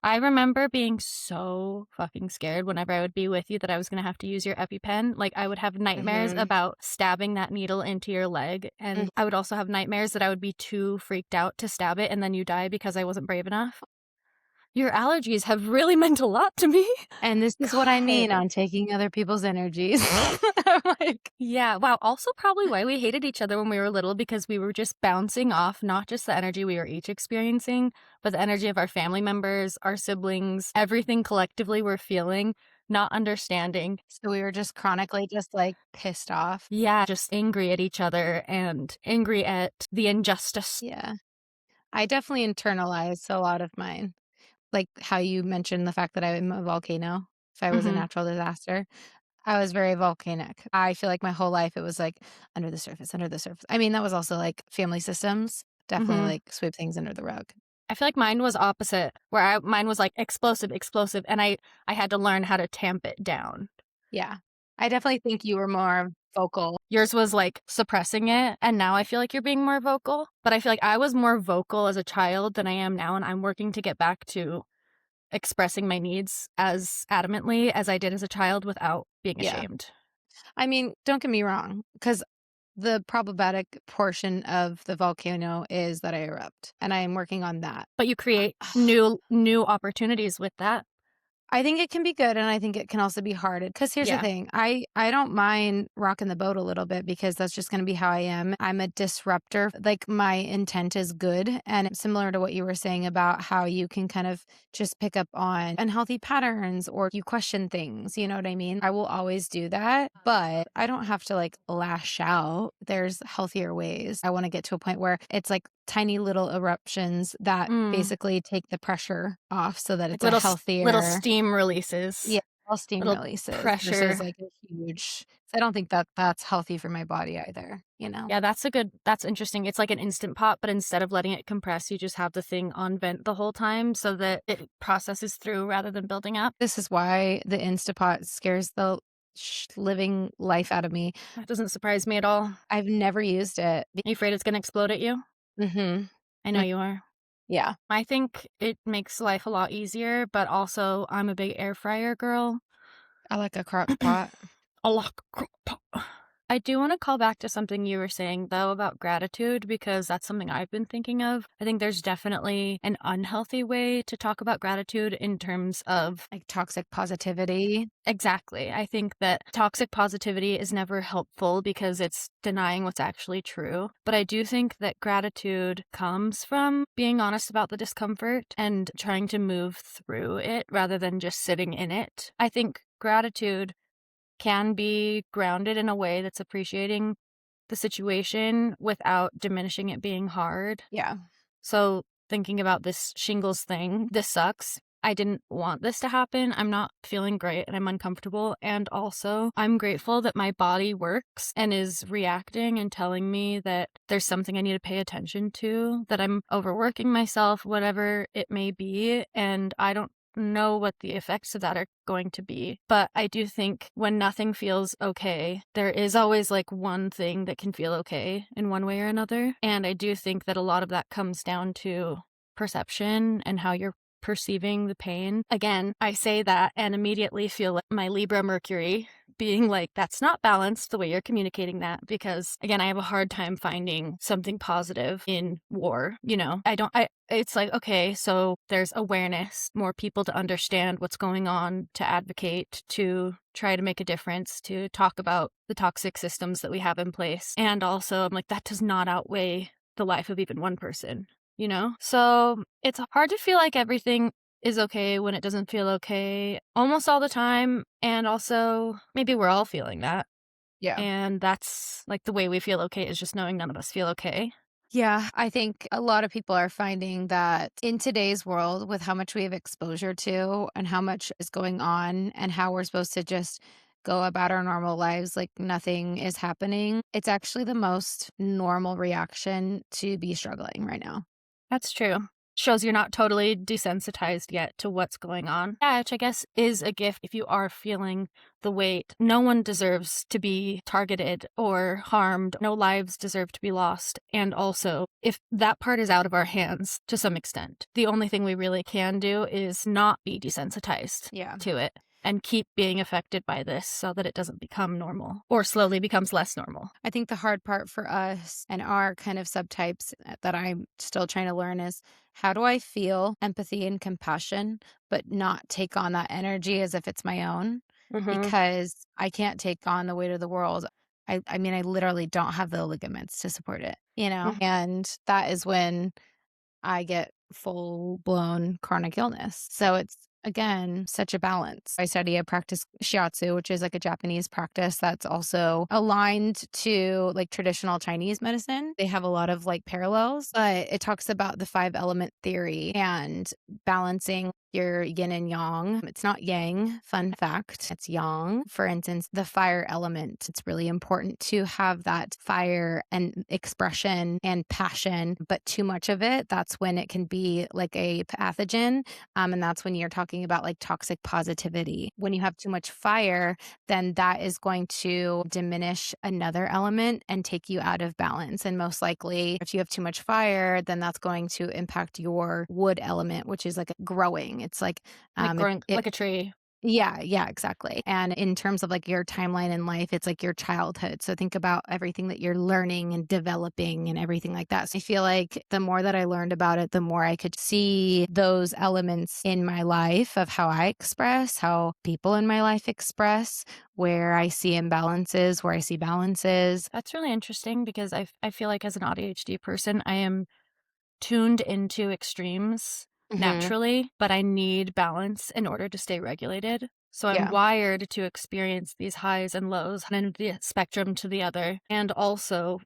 Speaker 2: I remember being so fucking scared whenever I would be with you that I was gonna have to use your EpiPen. Like, I would have nightmares
Speaker 1: Mhm.
Speaker 2: about stabbing that needle into your leg, and I would also have nightmares that I would be too freaked out to stab it and then you die because I wasn't brave enough. Your allergies have really meant a lot to me.
Speaker 1: And this is what I mean
Speaker 2: God.
Speaker 1: on taking other people's energies. I'm like,
Speaker 2: Yeah, wow, also probably why we hated each other when we were little, because we were just bouncing off not just the energy we were each experiencing, but the energy of our family members, our siblings, everything collectively we're feeling, not understanding.
Speaker 1: so we were just chronically just, like, pissed off.
Speaker 2: Yeah, just angry at each other and angry at the injustice.
Speaker 1: Yeah. I definitely internalized a lot of mine. Like, how you mentioned the fact that I'm a volcano, if I was a
Speaker 2: Mhm.
Speaker 1: natural disaster. I was very volcanic. I feel like my whole life it was like under the surface, under the surface. I mean, that was also like family systems, definitely
Speaker 2: Mhm.
Speaker 1: like sweep things under the rug.
Speaker 2: I feel like mine was opposite, where mine was, like, explosive, explosive, and I had to learn how to tamp it down.
Speaker 1: Yeah. I definitely think you were more vocal.
Speaker 2: Yours was, like, suppressing it, and now I feel like you're being more vocal, but I feel like I was more vocal as a child than I am now, and I'm working to get back to expressing my needs as adamantly as I did as a child without being
Speaker 1: Yeah.
Speaker 2: ashamed.
Speaker 1: I mean, don't get me wrong, because the problematic portion of the volcano is that I erupt, and I am working on that.
Speaker 2: But you create new opportunities with that.
Speaker 1: I think it can be good, and I think it can also be hard. Because here's the
Speaker 2: Yeah.
Speaker 1: thing, I don't mind rocking the boat a little bit because that's just gonna be how I am. I'm a disruptor, like, my intent is good, and it's similar to what you were saying about how you can kind of just pick up on unhealthy patterns or you question things, you know what I mean? I will always do that, but I don't have to, like, lash out. There's healthier ways. I wanna get to a point where it's, like, tiny little eruptions that
Speaker 2: Mm.
Speaker 1: basically take the pressure off so that
Speaker 2: Like
Speaker 1: it's a
Speaker 2: little
Speaker 1: healthier.
Speaker 2: steam
Speaker 1: Yeah,
Speaker 2: releases,
Speaker 1: all steam
Speaker 2: little
Speaker 1: releases versus,
Speaker 2: pressure.
Speaker 1: like, a huge I don't think that that's healthy for my body either, you know?
Speaker 2: Yeah, that's interesting. It's like an instant pot, but instead of letting it compress, you just have the thing on vent the whole time so that it processes through rather than building up.
Speaker 1: This is why the Instapot scares the living life out of me.
Speaker 2: That doesn't surprise me at all.
Speaker 1: I've never used it.
Speaker 2: Are you afraid it's gonna explode at you?
Speaker 1: Mhm.
Speaker 2: I know
Speaker 1: Mm,
Speaker 2: you are.
Speaker 1: yeah.
Speaker 2: I think it makes life a lot easier, but also I'm a big air fryer girl.
Speaker 1: I like a crock pot.
Speaker 2: A lot. I do want to call back to something you were saying, though, about gratitude, because that's something I've been thinking of. I think there's definitely an unhealthy way to talk about gratitude in terms of
Speaker 1: Like toxic positivity.
Speaker 2: exactly. I think that toxic positivity is never helpful because it's denying what's actually true. But I do think that gratitude comes from being honest about the discomfort and trying to move through it rather than just sitting in it. I think gratitude can be grounded in a way that's appreciating the situation without diminishing it being hard.
Speaker 1: Yeah.
Speaker 2: So, thinking about this shingles thing, this sucks. I didn't want this to happen. I'm not feeling great and I'm uncomfortable. And also, I'm grateful that my body works and is reacting and telling me that there's something I need to pay attention to, that I'm overworking myself, whatever it may be. And I don't know what the effects of that are going to be. But I do think when nothing feels okay, there is always like one thing that can feel okay in one way or another. And I do think that a lot of that comes down to perception and how you're perceiving the pain. Again, I say that and immediately feel like my Libra Mercury being like, that's not balanced the way you're communicating that. Because again, I have a hard time finding something positive in war. You know, it's like, okay, so there's awareness, more people to understand what's going on, to advocate, to try to make a difference, to talk about the toxic systems that we have in place. And also, I'm like, that does not outweigh the life of even one person, you know? So it's hard to feel like everything is okay when it doesn't feel okay almost all the time. And also, maybe we're all feeling that.
Speaker 1: Yeah.
Speaker 2: And that's like the way we feel okay is just knowing none of us feel okay.
Speaker 1: Yeah, I think a lot of people are finding that in today's world, with how much we have exposure to and how much is going on, and how we're supposed to just go about our normal lives like nothing is happening, it's actually the most normal reaction to be struggling right now.
Speaker 2: That's true. Shows you're not totally desensitized yet to what's going on. Yeah, which I guess is a gift if you are feeling the weight. No one deserves to be targeted or harmed. No lives deserve to be lost. And also, if that part is out of our hands to some extent, the only thing we really can do is not be desensitized
Speaker 1: Yeah.
Speaker 2: to it and keep being affected by this so that it doesn't become normal or slowly becomes less normal.
Speaker 1: I think the hard part for us and our kind of subtypes that I'm still trying to learn is how do I feel empathy and compassion, but not take on that energy as if it's my own?
Speaker 2: Hmm.
Speaker 1: Because I can't take on the weight of the world. I mean, I literally don't have the ligaments to support it, you know? And that is when I get full blown chronic illness. So it's again such a balance. I practice shiatsu, which is like a Japanese practice that's also aligned to like traditional Chinese medicine. They have a lot of like parallels, but it talks about the five element theory and balancing your yin and yang. It's not yang, fun fact. It's yang. For instance, the fire element. It's really important to have that fire and expression and passion, but too much of it, that's when it can be like a pathogen. And that's when you're talking about like toxic positivity. When you have too much fire, then that is going to diminish another element and take you out of balance. And most likely, if you have too much fire, then that's going to impact your wood element, which is like growing. It's like,
Speaker 2: Like
Speaker 1: it,
Speaker 2: growing
Speaker 1: it
Speaker 2: like a tree.
Speaker 1: yeah, yeah, exactly. And in terms of like your timeline in life, it's like your childhood. So think about everything that you're learning and developing and everything like that. So I feel like the more that I learned about it, the more I could see those elements in my life of how I express, how people in my life express, where I see imbalances, where I see balances.
Speaker 2: That's really interesting because I feel like as an ADHD person, I am tuned into extremes
Speaker 1: Hmm.
Speaker 2: naturally, but I need balance in order to stay regulated. So I'm
Speaker 1: Yeah.
Speaker 2: wired to experience these highs and lows and the spectrum to the other. And also,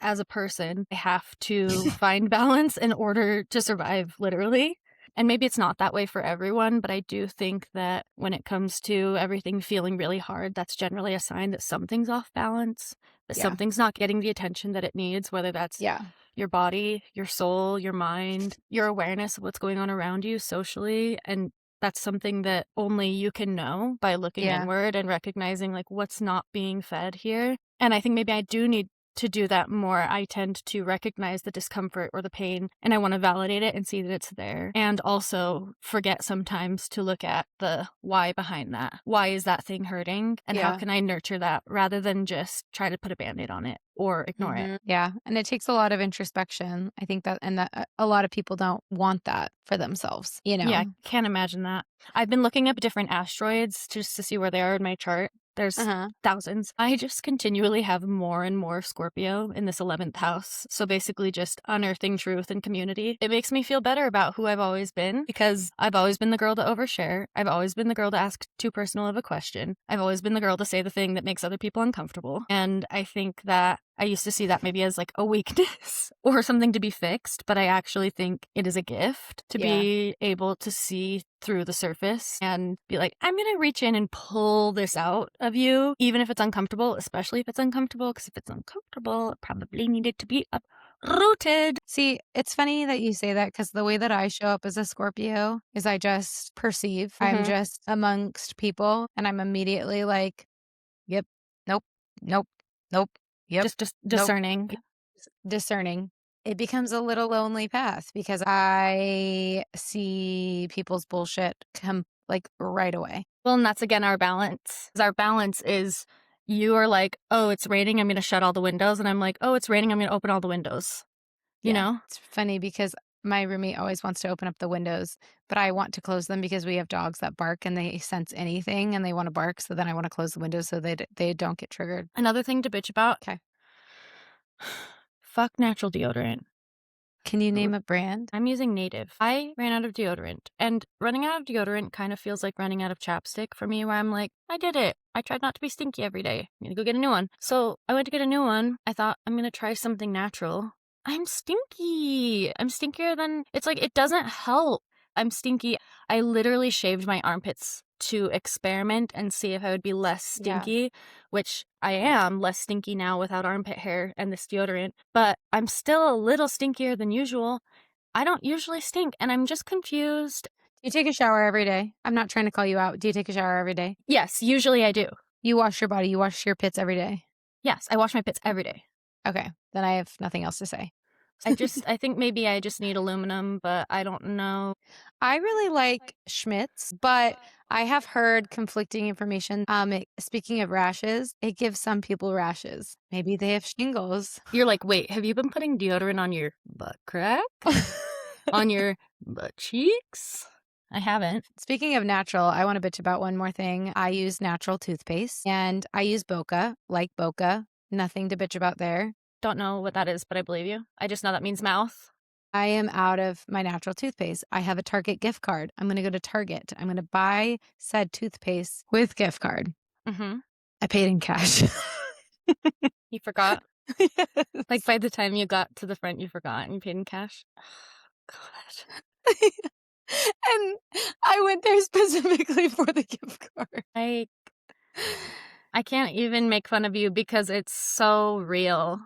Speaker 2: as a person, I have to find balance in order to survive, literally. And maybe it's not that way for everyone, but I do think that when it comes to everything feeling really hard, that's generally a sign that something's off balance, that
Speaker 1: Yeah.
Speaker 2: something's not getting the attention that it needs, whether that's
Speaker 1: Yeah.
Speaker 2: your body, your soul, your mind, your awareness of what's going on around you socially. And that's something that only you can know by looking
Speaker 1: Yeah.
Speaker 2: inward and recognizing like what's not being fed here. And I think maybe I do need to do that more. I tend to recognize the discomfort or the pain and I want to validate it and see that it's there. And also forget sometimes to look at the why behind that. Why is that thing hurting? And how
Speaker 1: Yeah.
Speaker 2: can I nurture that rather than just try to put a band-aid on it or ignore it?
Speaker 1: Yeah, and it takes a lot of introspection. I think that and that a lot of people don't want that for themselves, you
Speaker 2: Yeah, I
Speaker 1: know?
Speaker 2: can't imagine that. I've been looking up different asteroids just to see where they are in my chart. There's
Speaker 1: Uh-huh.
Speaker 2: thousands. I just continually have more and more Scorpio in this 11th house. So basically, just unearthing truth and community. It makes me feel better about who I've always been because I've always been the girl to overshare. I've always been the girl to ask too personal of a question. I've always been the girl to say the thing that makes other people uncomfortable. And I think that I used to see that maybe as like a weakness or something to be fixed, but I actually think it is a gift to
Speaker 1: Yeah.
Speaker 2: be able to see through the surface and be like, I'm going to reach in and pull this out of you, even if it's uncomfortable, especially if it's uncomfortable, because if it's uncomfortable, it probably needed to be uprooted.
Speaker 1: See, it's funny that you say that because the way that I show up as a Scorpio is I just perceive. I'm
Speaker 2: Mm-hmm.
Speaker 1: just amongst people and I'm immediately like, "Yep. Nope. Nope. Nope. Yep.
Speaker 2: Just
Speaker 1: Nope."
Speaker 2: discerning.
Speaker 1: Discerning. It becomes a little lonely path because I see people's bullshit come, like, right away.
Speaker 2: Well, and that's again our balance. Our balance is you are like, oh, it's raining. I'm going to shut all the windows. And I'm like, oh, it's raining. I'm going to open all the windows. You
Speaker 1: Yeah.
Speaker 2: know?
Speaker 1: It's funny because my roommate always wants to open up the windows, but I want to close them because we have dogs that bark and they sense anything and they wanna bark, so then I wanna close the windows so they don't get triggered.
Speaker 2: Another thing to bitch about.
Speaker 1: Okay.
Speaker 2: Fuck natural deodorant.
Speaker 1: Can you
Speaker 2: R-
Speaker 1: name a brand?
Speaker 2: I'm using native. I ran out of deodorant, and running out of deodorant kind of feels like running out of chapstick for me, where I'm like, I did it. I tried not to be stinky every day. I'm gonna go get a new one. So I went to get a new one. I thought, I'm gonna try something natural. I'm stinky. I'm stinkier than it's like, it doesn't help. I'm stinky. I literally shaved my armpits to experiment and see if I would be less
Speaker 1: Yeah.
Speaker 2: stinky, which I am less stinky now without armpit hair and this deodorant, but I'm still a little stinkier than usual. I don't usually stink, and I'm just confused.
Speaker 1: Do you take a shower every day? I'm not trying to call you out. Do you take a shower every day?
Speaker 2: Yes, usually I do.
Speaker 1: You wash your body, you wash your pits every day?
Speaker 2: Yes, I wash my pits every day.
Speaker 1: Okay, then I have nothing else to say.
Speaker 2: I think maybe I just need aluminum, but I don't know.
Speaker 1: I really like Schmidt's, but I have heard conflicting information. Speaking of rashes, it gives some people rashes. Maybe they have shingles.
Speaker 2: You're like, wait, have you been putting deodorant on your butt crack? On your butt cheeks? I haven't.
Speaker 1: Speaking of natural, I want to bitch about one more thing. I use natural toothpaste and I use Boca, like Boca. Nothing to bitch about there.
Speaker 2: Don't know what that is, but I believe you. I just know that means mouth.
Speaker 1: I am out of my natural toothpaste. I have a Target gift card. I'm going to go to Target. I'm going to buy said toothpaste with gift card.
Speaker 2: Mm-hmm.
Speaker 1: I paid in cash.
Speaker 2: You forgot? Like
Speaker 1: Yes.
Speaker 2: by the time you got to the front, you forgot and you paid in cash? God.
Speaker 1: And I went there specifically for the gift card.
Speaker 2: I I can't even make fun of you because it's so real.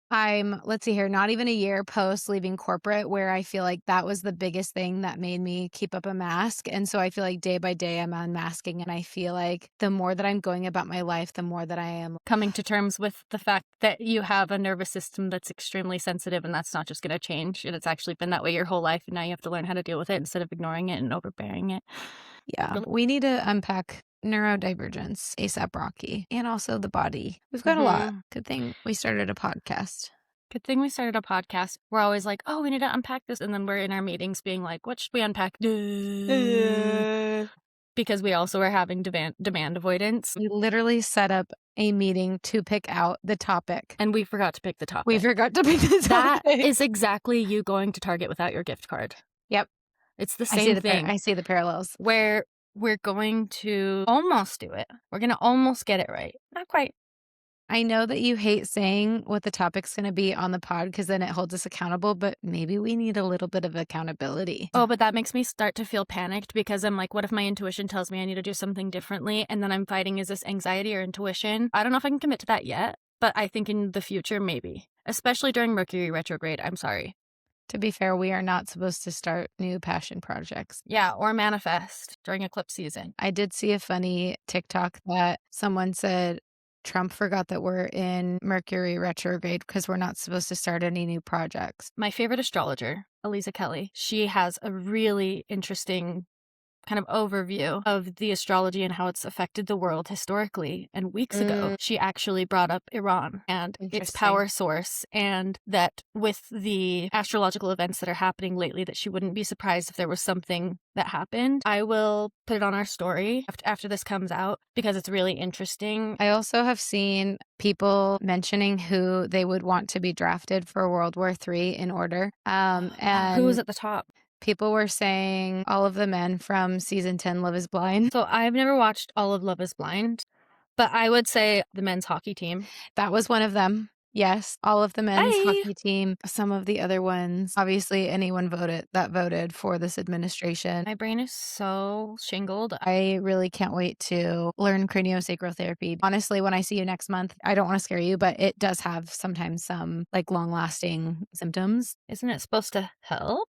Speaker 1: Let's see here, not even a year post leaving corporate where I feel like that was the biggest thing that made me keep up a mask, and so I feel like day by day I'm unmasking, and I feel like the more that I'm going about my life, the more that I am
Speaker 2: Coming to terms with the fact that you have a nervous system that's extremely sensitive and that's not just gonna change, and it's actually been that way your whole life, and now you have to learn how to deal with it instead of ignoring it and overbearing it.
Speaker 1: yeah,
Speaker 2: Really.
Speaker 1: we need to unpack neurodivergence, ASAP Rocky, and also the body. We've got a lot.
Speaker 2: Mhm.
Speaker 1: Good thing we started a podcast.
Speaker 2: Good thing we started a podcast. We're always like, "Oh, we need to unpack this," and then we're in our meetings being like, "What should we unpack?" Because we also are having demand avoidance,
Speaker 1: We literally set up a meeting to pick out the topic.
Speaker 2: and we forgot to pick the
Speaker 1: We
Speaker 2: topic.
Speaker 1: forgot to pick the
Speaker 2: That
Speaker 1: topic.
Speaker 2: is exactly you going to Target without your gift card.
Speaker 1: Yep,
Speaker 2: It's the same thing.
Speaker 1: I see the parallels.
Speaker 2: Where we're going to almost do it. We're gonna almost get it right. Not quite.
Speaker 1: I know that you hate saying what the topic's gonna be on the pod because then it holds us accountable, but maybe we need a little bit of accountability.
Speaker 2: Oh, but that makes me start to feel panicked because I'm like, what if my intuition tells me I need to do something differently? And then I'm fighting, is this anxiety or intuition? I don't know if I can commit to that yet, but I think in the future, maybe. Especially during Mercury retrograde. I'm sorry.
Speaker 1: To be fair, we are not supposed to start new passion projects.
Speaker 2: Yeah, or manifest during eclipse season.
Speaker 1: I did see a funny TikTok that someone said Trump forgot that we're in Mercury retrograde because we're not supposed to start any new projects.
Speaker 2: My favorite astrologer, Elisa Kelly, she has a really interesting kind of overview of the astrology and how it's affected the world historically. And weeks ago, she actually brought up Iran and its
Speaker 1: Interesting.
Speaker 2: power source, and that with the astrological events that are happening lately, that she wouldn't be surprised if there was something that happened. I will put it on our story after this comes out because it's really interesting.
Speaker 1: I also have seen people mentioning who they would want to be drafted for World War III in order.
Speaker 2: Who was
Speaker 1: And
Speaker 2: at the top?
Speaker 1: people were saying all of the men from season 10 Love is Blind.
Speaker 2: So I've never watched all of Love is Blind, but I would say the men's hockey team.
Speaker 1: That was one of them. Yes, all of the men's
Speaker 2: Bye.
Speaker 1: hockey team. Some of the other ones, obviously, anyone voted for this administration.
Speaker 2: My brain is so shingled.
Speaker 1: I really can't wait to learn craniosacral therapy. Honestly, when I see you next month, I don't want to scare you, but it does have sometimes some like long lasting symptoms.
Speaker 2: Isn't it supposed to help?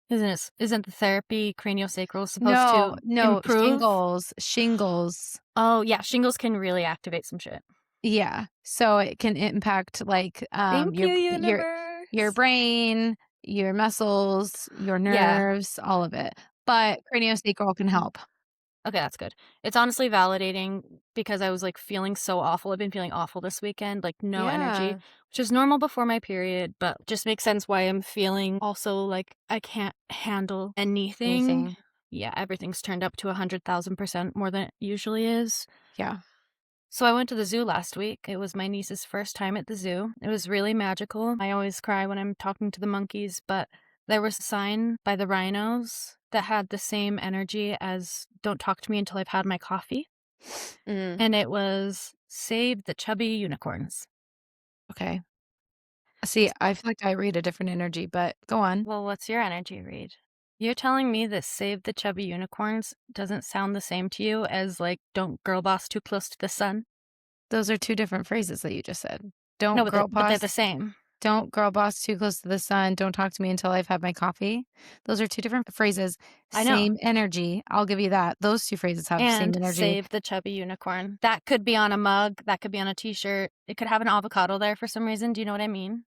Speaker 2: Isn't the therapy craniosacral supposed
Speaker 1: No,
Speaker 2: to
Speaker 1: no,
Speaker 2: improve?
Speaker 1: shingles.
Speaker 2: Oh, yeah, shingles can really activate some shit.
Speaker 1: Yeah. So it can impact like
Speaker 2: Thank you,
Speaker 1: your
Speaker 2: universe.
Speaker 1: brain, your muscles, your
Speaker 2: Yeah.
Speaker 1: nerves, all of it. But craniosacral can help.
Speaker 2: Okay, that's good. It's honestly validating because I was, like, feeling so awful. I've been feeling awful this weekend, like, no energy,
Speaker 1: Yeah.
Speaker 2: which is normal before my period, but just makes sense why I'm feeling also like I can't handle anything.
Speaker 1: Anything.
Speaker 2: Yeah, everything's turned up to 100,000% more than it usually is.
Speaker 1: Yeah.
Speaker 2: So I went to the zoo last week. It was my niece's first time at the zoo. It was really magical. I always cry when I'm talking to the monkeys, but there was a sign by the rhinos that had the same energy as "Don't talk to me until I've had my coffee."
Speaker 1: Mm,
Speaker 2: And it was "Save the chubby unicorns."
Speaker 1: okay. See, I feel like I read a different energy, but go on.
Speaker 2: Well, what's your energy read? You're telling me that "Save the chubby unicorns" doesn't sound the same to you as, like, "Don't girl boss too close to the sun"?
Speaker 1: Those are two different phrases that you just said.
Speaker 2: No,
Speaker 1: Don't girl
Speaker 2: but they're the
Speaker 1: boss.
Speaker 2: same.
Speaker 1: Don't girl boss too close to the sun. Don't talk to me until I've had my coffee. Those are two different phrases.
Speaker 2: I know.
Speaker 1: Same energy. I'll give you that. Those two phrases have same
Speaker 2: And
Speaker 1: energy.
Speaker 2: "Save the chubby unicorn." That could be on a mug, that could be on a t-shirt. It could have an avocado there for some reason. Do you know what I mean?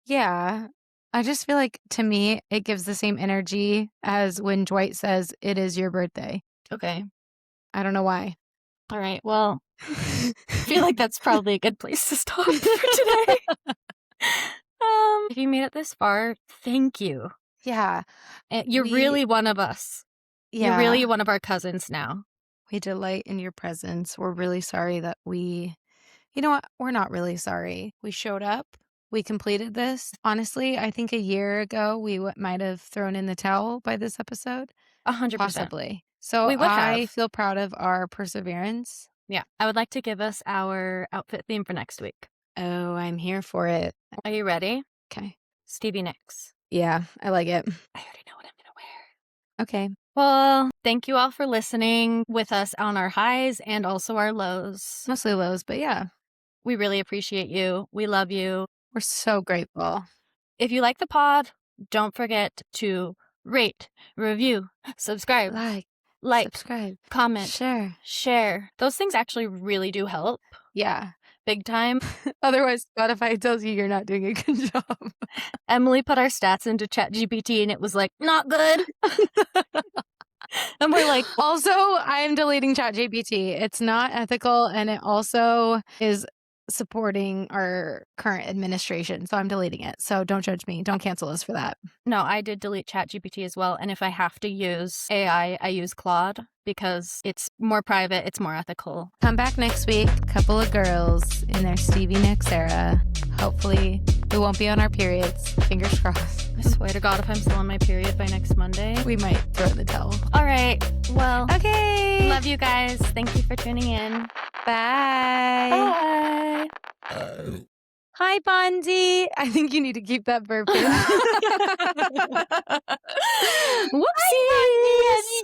Speaker 1: Yeah. I just feel like to me, it gives the same energy as when Dwight says, "It is your birthday."
Speaker 2: Okay.
Speaker 1: I don't know why.
Speaker 2: All right. Well, I feel like that's probably a good place to stop for today. If you made it this far, thank you.
Speaker 1: Yeah.
Speaker 2: You're
Speaker 1: We
Speaker 2: really one of us. You're really
Speaker 1: yeah.
Speaker 2: one of our cousins now.
Speaker 1: We delight in your presence. We're really sorry that we you know what? We're not really sorry. We showed up. We completed this. Honestly, I think a year ago we might have thrown in the towel by this episode,
Speaker 2: 100%.
Speaker 1: possibly. So
Speaker 2: We would
Speaker 1: I
Speaker 2: have.
Speaker 1: feel proud of our perseverance.
Speaker 2: Yeah. I would like to give us our outfit theme for next week.
Speaker 1: Oh, I'm here for it.
Speaker 2: Are you ready?
Speaker 1: Okay.
Speaker 2: Stevie Nicks.
Speaker 1: Yeah, I like it.
Speaker 2: I already know what I'm gonna wear.
Speaker 1: Okay.
Speaker 2: Well, thank you all for listening with us on our highs and also our lows.
Speaker 1: Mostly lows, but yeah,
Speaker 2: We really appreciate you. We love you.
Speaker 1: we're so grateful.
Speaker 2: If you like the pod, don't forget to rate, review, subscribe, like,
Speaker 1: Subscribe,
Speaker 2: comment, share. Those things actually really do help.
Speaker 1: Yeah.
Speaker 2: Big time.
Speaker 1: Otherwise, Spotify tells you you're not doing a good job.
Speaker 2: Emily put our stats into ChatGPT and it was like, not good. And we're like,
Speaker 1: Also, I'm deleting ChatGPT. It's not ethical, and it also is supporting our current administration, so I'm deleting it. So don't judge me. Don't cancel us for that.
Speaker 2: no, I did delete ChatGPT as well. And if I have to use AI, I use Claude because it's more private, it's more ethical.
Speaker 1: Come back next week. Couple of girls in their Stevie Nicks era. Hopefully, we won't be on our periods. Fingers crossed.
Speaker 2: I swear to God, if I'm still on my period by next Monday,
Speaker 1: We might throw in the towel.
Speaker 2: All right. Well,
Speaker 1: Okay.
Speaker 2: love you guys. Thank you for tuning in.
Speaker 1: Bye.
Speaker 2: Bye.
Speaker 1: Hi, Bonzi. I think you need to keep that burp in.
Speaker 2: Whoopsie.